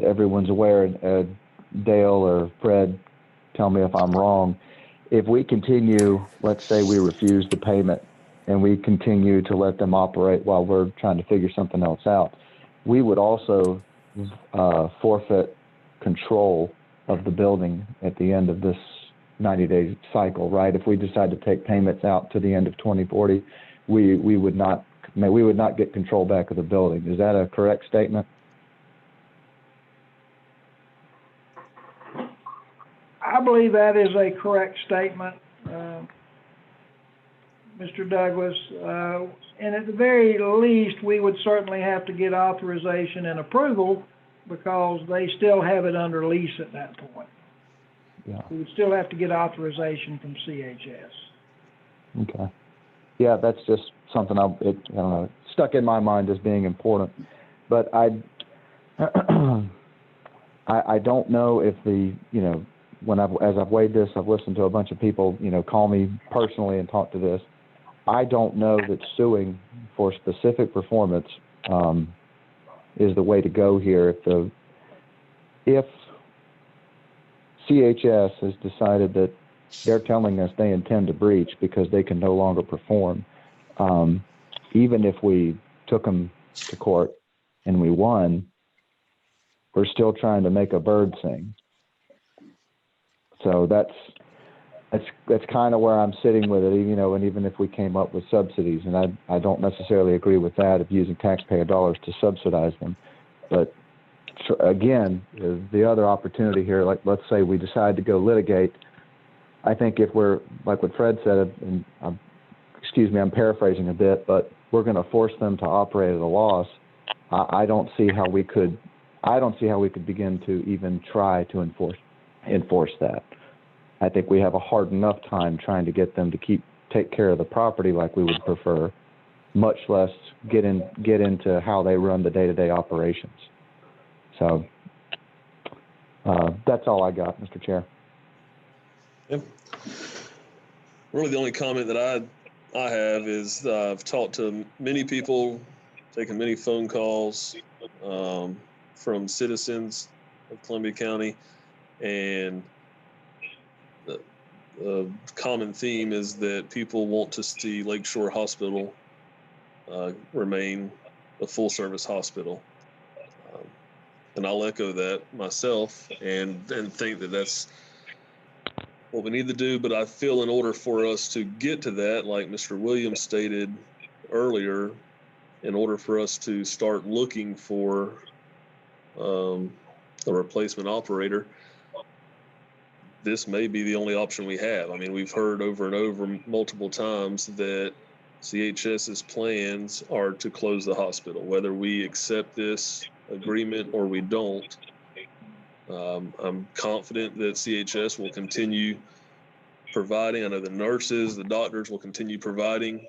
everyone's aware. Dale or Fred, tell me if I'm wrong. If we continue, let's say we refuse the payment, and we continue to let them operate while we're trying to figure something else out, we would also forfeit control of the building at the end of this 90-day cycle, right? If we decide to take payments out to the end of 2040, we would not get control back of the building. Is that a correct statement? I believe that is a correct statement, Mr. Douglas. And at the very least, we would certainly have to get authorization and approval because they still have it under lease at that point. Yeah. We would still have to get authorization from CHS. Okay. Yeah, that's just something I don't know, stuck in my mind as being important. But I don't know if as I've weighed this, I've listened to a bunch of people, call me personally and talk to this. I don't know that suing for specific performance is the way to go here. If CHS has decided that they're telling us they intend to breach because they can no longer perform, even if we took them to court and we won, we're still trying to make a bird sing. So that's kind of where I'm sitting with it, and even if we came up with subsidies, and I don't necessarily agree with that of using taxpayer dollars to subsidize them. But again, the other opportunity here, like let's say we decide to go litigate, I think if we're, like what Fred said, and excuse me, I'm paraphrasing a bit, but we're going to force them to operate at a loss, I don't see how we could begin to even try to enforce that. I think we have a hard enough time trying to get them to take care of the property like we would prefer, much less get into how they run the day-to-day operations. So that's all I got, Mr. Chair. Yep. Really, the only comment that I have is I've talked to many people, taken many phone calls from citizens of Columbia County, and the common theme is that people want to see Lakeshore Hospital remain a full-service hospital. And I'll echo that myself and think that that's what we need to do. But I feel in order for us to get to that, like Mr. Williams stated earlier, in order for us to start looking for a replacement operator, this may be the only option we have. I mean, we've heard over and over multiple times that CHS's plans are to close the hospital, whether we accept this agreement or we don't. I'm confident that CHS will continue providing. I know the nurses, the doctors will continue providing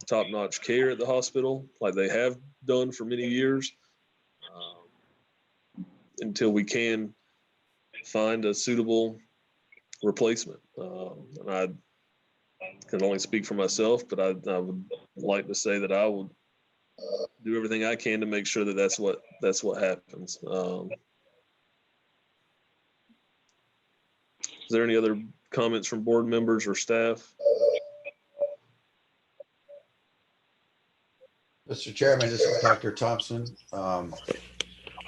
top-notch care at the hospital like they have done for many years until we can find a suitable replacement. And I can only speak for myself, but I would like to say that I would do everything I can to make sure that that's what happens. Is there any other comments from board members or staff? Mr. Chairman, this is Dr. Thompson. I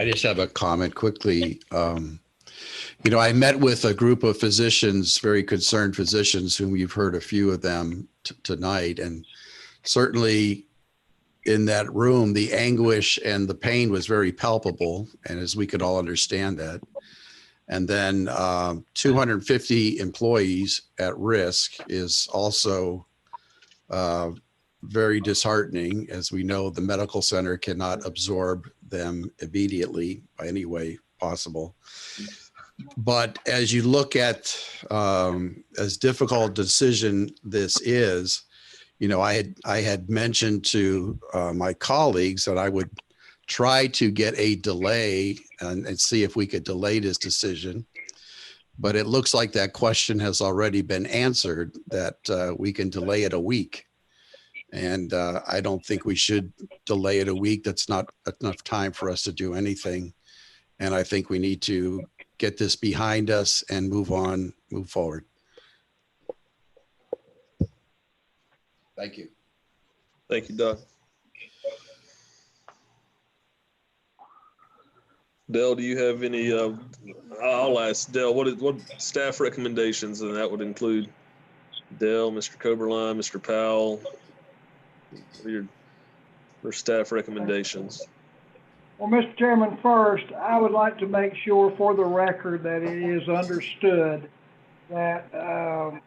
just have a comment quickly. I met with a group of physicians, very concerned physicians, whom you've heard a few of them tonight. And certainly in that room, the anguish and the pain was very palpable. And as we could all understand that. And then 250 employees at risk is also very disheartening. As we know, the medical center cannot absorb them immediately by any way possible. But as you look at as difficult a decision this is, you know, I had mentioned to my colleagues that I would try to get a delay and see if we could delay this decision. But it looks like that question has already been answered, that we can delay it a week. And I don't think we should delay it a week. That's not enough time for us to do anything. And I think we need to get this behind us and move forward. Thank you. Thank you, Doug. Dell, do you have any, I'll ask Dell, what staff recommendations, and that would include Dell, Mr. Coberline, Mr. Powell, what are your staff recommendations? Well, Mr. Chairman, first, I would like to make sure for the record that it is understood that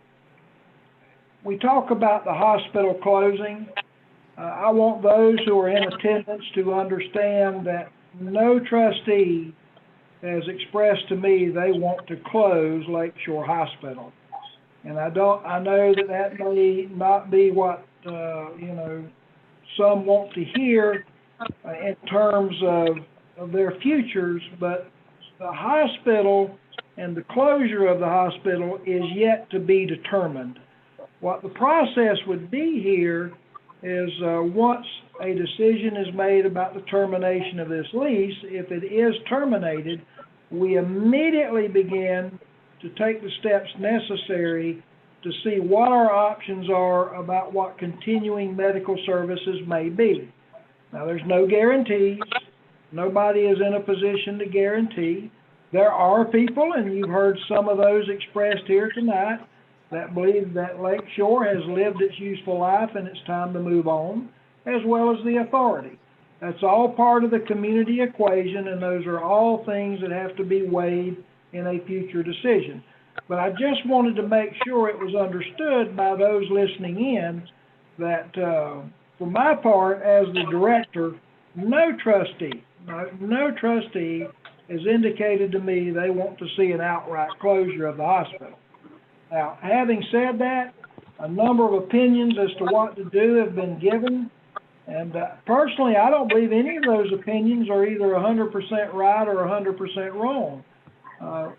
we talk about the hospital closing. I want those who are in attendance to understand that no trustee has expressed to me they want to close Lakeshore Hospital. And I know that may not be what, you know, some want to hear in terms of their futures, but the hospital and the closure of the hospital is yet to be determined. What the process would be here is once a decision is made about the termination of this lease, if it is terminated, we immediately begin to take the steps necessary to see what our options are about what continuing medical services may be. Now, there's no guarantees. Nobody is in a position to guarantee. There are people, and you've heard some of those expressed here tonight, that believe that Lakeshore has lived its useful life and it's time to move on, as well as the authority. That's all part of the community equation, and those are all things that have to be weighed in a future decision. But I just wanted to make sure it was understood by those listening in that for my part, as the director, no trustee has indicated to me they want to see an outright closure of the hospital. Now, having said that, a number of opinions as to what to do have been given, and personally, I don't believe any of those opinions are either 100% right or 100% wrong.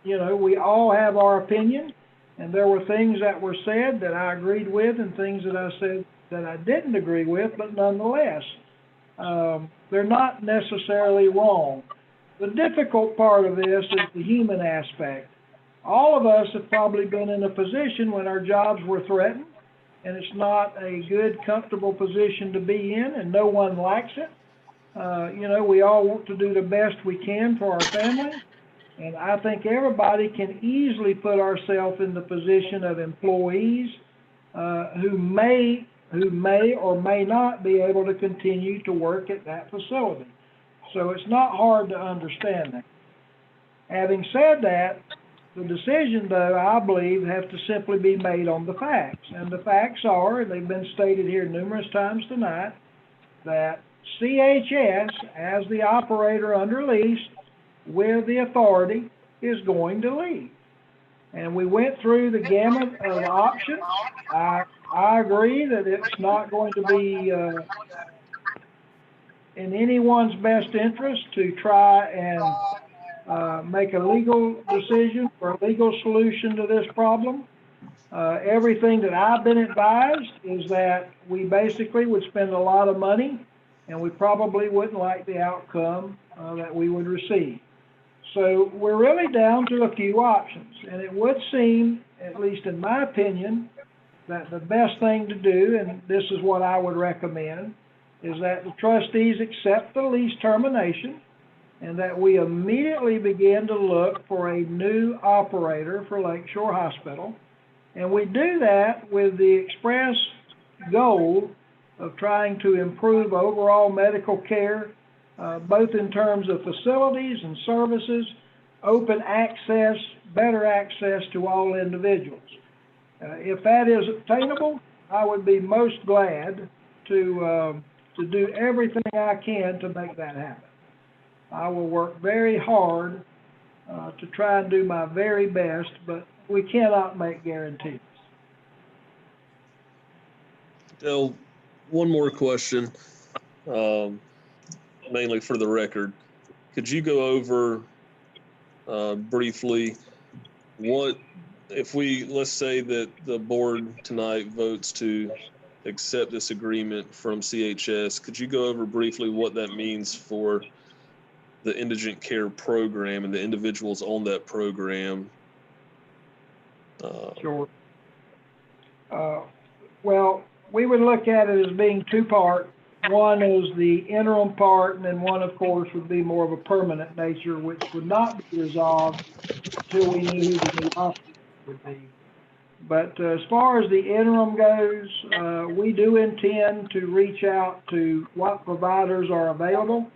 You know, we all have our opinion, and there were things that were said that I agreed with and things that I said that I didn't agree with, but nonetheless, they're not necessarily wrong. The difficult part of this is the human aspect. All of us have probably been in a position when our jobs were threatened, and it's not a good, comfortable position to be in, and no one likes it. You know, we all want to do the best we can for our family, and I think everybody can easily put ourselves in the position of employees who may or may not be able to continue to work at that facility. So it's not hard to understand that. Having said that, the decision, though, I believe, have to simply be made on the facts. And the facts are, they've been stated here numerous times tonight, that CHS, as the operator under lease with the authority, is going to leave. And we went through the gamut of options. I agree that it's not going to be in anyone's best interest to try and make a legal decision or a legal solution to this problem. Everything that I've been advised is that we basically would spend a lot of money and we probably wouldn't like the outcome that we would receive. So we're really down to a few options, and it would seem, at least in my opinion, that the best thing to do, and this is what I would recommend, is that the trustees accept the lease termination and that we immediately begin to look for a new operator for Lakeshore Hospital. And we do that with the express goal of trying to improve overall medical care, both in terms of facilities and services, open access, better access to all individuals. If that is obtainable, I would be most glad to do everything I can to make that happen. I will work very hard to try and do my very best, but we cannot make guarantees. Dale, one more question, mainly for the record. Could you go over briefly what, if we, let's say that the board tonight votes to accept this agreement from CHS, could you go over briefly what that means for the indigent care program and the individuals on that program? Sure. Well, we would look at it as being two-part. One is the interim part, and then one, of course, would be more of a permanent nature, which would not be resolved until we knew who the new hospital would be. But as far as the interim goes, we do intend to reach out to what providers are available.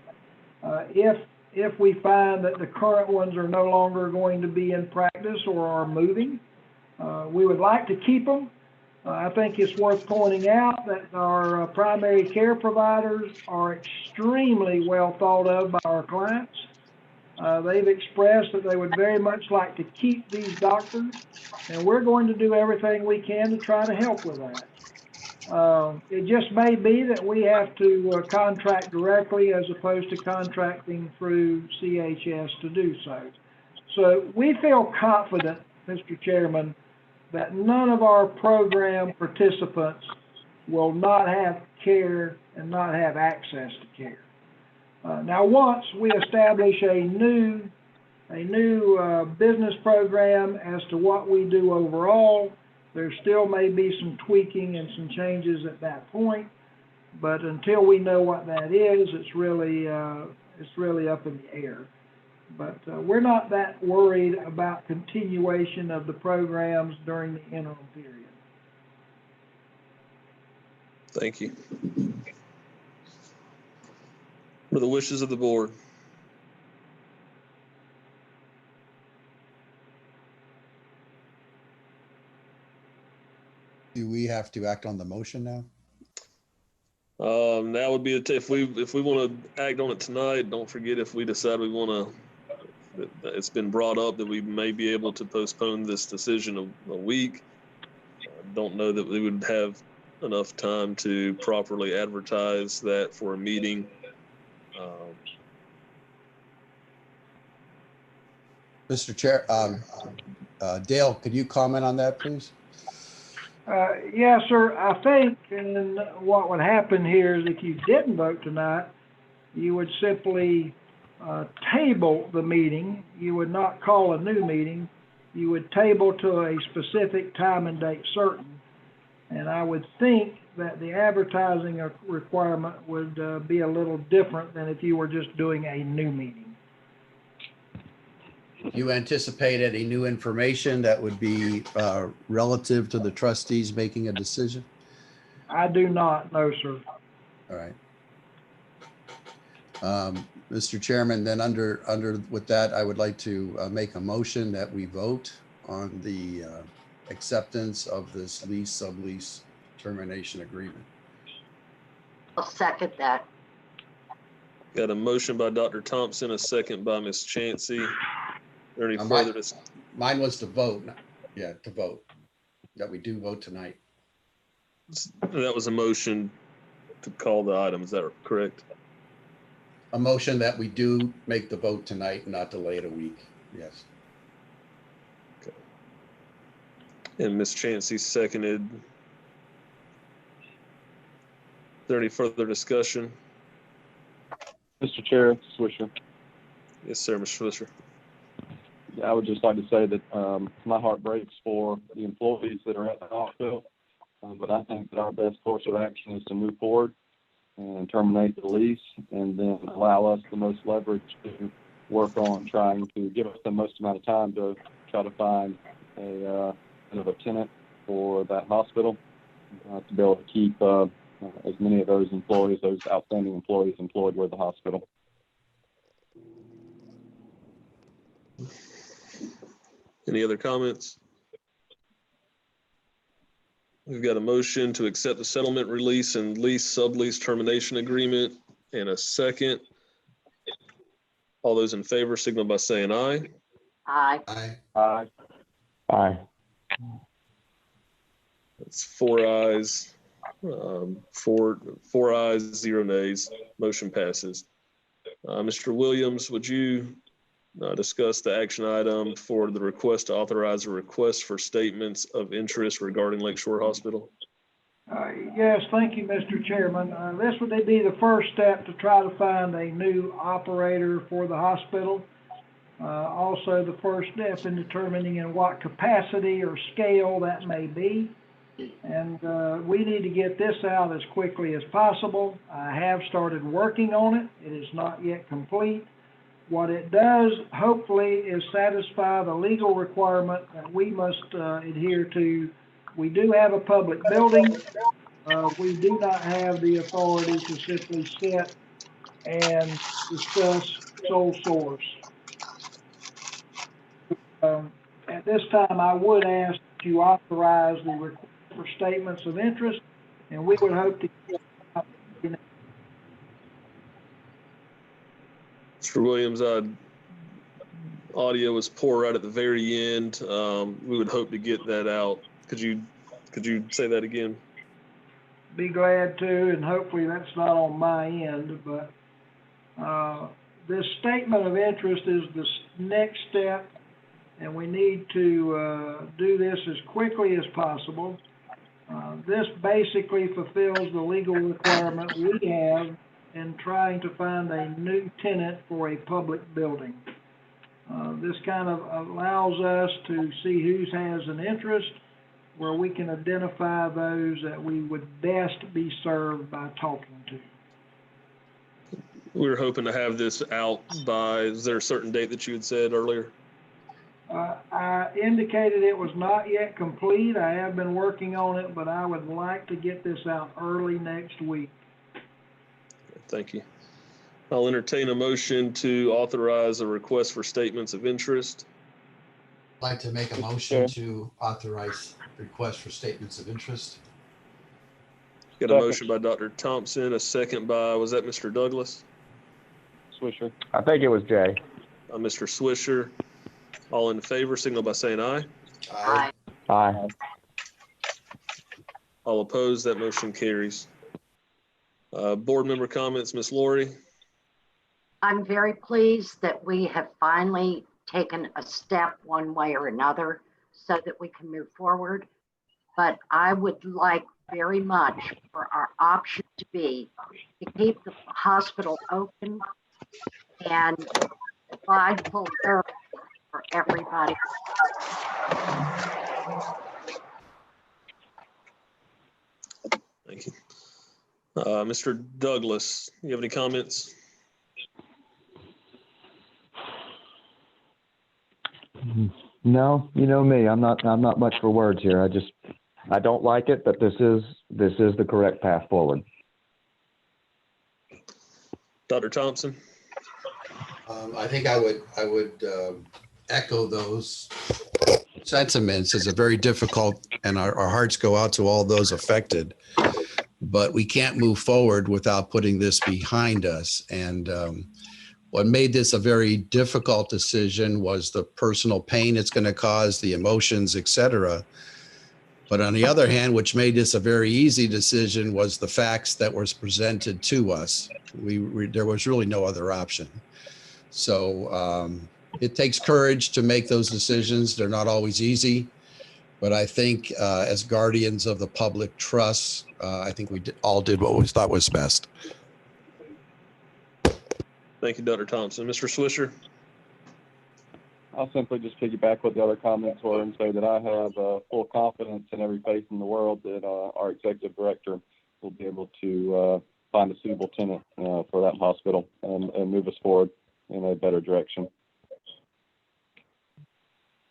If we find that the current ones are no longer going to be in practice or are moving, we would like to keep them. I think it's worth pointing out that our primary care providers are extremely well thought of by our clients. They've expressed that they would very much like to keep these doctors, and we're going to do everything we can to try to help with that. It just may be that we have to contract directly as opposed to contracting through CHS to do so. So we feel confident, Mr. Chairman, that none of our program participants will not have care and not have access to care. Now, once we establish a new business program as to what we do overall, there still may be some tweaking and some changes at that point. But until we know what that is, it's really up in the air. But we're not that worried about continuation of the programs during the interim period. Thank you. For the wishes of the board. Do we have to act on the motion now? Now would be if we want to act on it tonight. Don't forget, if we decide we want to, it's been brought up that we may be able to postpone this decision a week. Don't know that we would have enough time to properly advertise that for a meeting. Mr. Chair, Dale, could you comment on that, please? Yes, sir. I think what would happen here is if you didn't vote tonight, you would simply table the meeting. You would not call a new meeting. You would table to a specific time and date certain. And I would think that the advertising requirement would be a little different than if you were just doing a new meeting. You anticipated a new information that would be relative to the trustees making a decision? I do not, no, sir. All right. Mr. Chairman, then under with that, I would like to make a motion that we vote on the acceptance of this lease sublease termination agreement. I'll second that. Got a motion by Dr. Thompson, a second by Ms. Chancey. Is there any further discussion? Mine was to vote. Yeah, to vote. That we do vote tonight. That was a motion to call the item. Is that correct? A motion that we do make the vote tonight and not delay it a week. Yes. Okay. And Ms. Chancey seconded. Is there any further discussion? Mr. Chair, Swisher. Yes, sir, Mr. Swisher. I would just like to say that my heart breaks for the employees that are at the hospital, but I think that our best course of action is to move forward and terminate the lease, and then allow us the most leverage to work on trying to give us the most amount of time to try to find another tenant for that hospital, to be able to keep as many of those employees, those outstanding employees, employed with the hospital. Any other comments? We've got a motion to accept the settlement release and lease sublease termination agreement and a second. All those in favor signal by saying aye. Aye. Aye. Aye. Aye. That's 4 ayes, 4 ayes, 0 nays. Motion passes. Mr. Williams, would you discuss the action item for the request to authorize a request for statements of interest regarding Lakeshore Hospital? Yes, thank you, Mr. Chairman. This would be the first step to try to find a new operator for the hospital. Also, the first step in determining in what capacity or scale that may be. And we need to get this out as quickly as possible. I have started working on it. It is not yet complete. What it does, hopefully, is satisfy the legal requirement that we must adhere to. We do have a public building. We do not have the authority to simply sit and discuss sole source. At this time, I would ask that you authorize the request for statements of interest, and we would hope to get Mr. Williams, audio was poor right at the very end. We would hope to get that out. Could you say that again? be glad to, and hopefully that's not on my end, but this statement of interest is the next step, and we need to do this as quickly as possible. This basically fulfills the legal requirement we have in trying to find a new tenant for a public building. This kind of allows us to see who has an interest, where we can identify those that we would best be served by talking to. We were hoping to have this out by, is there a certain date that you had said earlier? I indicated it was not yet complete. I have been working on it, but I would like to get this out early next week. Thank you. I'll entertain a motion to authorize a request for statements of interest. I'd like to make a motion to authorize request for statements of interest. Got a motion by Dr. Thompson, a second by, was that Mr. Douglas? Swisher. I think it was Jay. Mr. Swisher. All in favor, signal by saying aye. Aye. Aye. All opposed, that motion carries. Board member comments, Ms. Lori. I'm very pleased that we have finally taken a step one way or another so that we can move forward. But I would like very much for our option to be to keep the hospital open and provide full service for everybody. Thank you. Mr. Douglas, you have any comments? No, you know me. I'm not much for words here. I don't like it, but this is the correct path forward. Dr. Thompson. I think I would echo those sentiments. It's a very difficult, and our hearts go out to all those affected. But we can't move forward without putting this behind us. And what made this a very difficult decision was the personal pain it's going to cause, the emotions, et cetera. But on the other hand, which made this a very easy decision was the facts that was presented to us. There was really no other option. So it takes courage to make those decisions. They're not always easy. But I think as guardians of the public trust, I think we all did what we thought was best. Thank you, Dr. Thompson. Mr. Swisher. I'll simply just piggyback what the other comments were and say that I have full confidence in every faith in the world that our executive director will be able to find a suitable tenant for that hospital and move us forward in a better direction.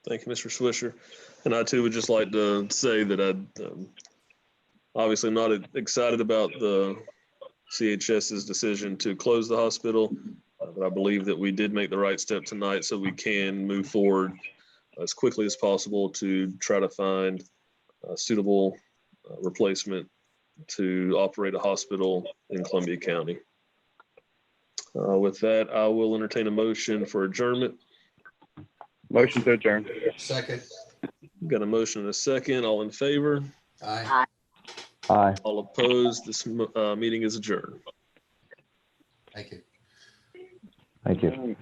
Thank you, Mr. Swisher. And I too would just like to say that I'm obviously not excited about the CHS's decision to close the hospital, but I believe that we did make the right step tonight so we can move forward as quickly as possible to try to find a suitable replacement to operate a hospital in Columbia County. With that, I will entertain a motion for adjournment. Motion to adjourn. Second. Got a motion and a second. All in favor? Aye. Aye. All opposed? This meeting is adjourned. Thank you. Thank you.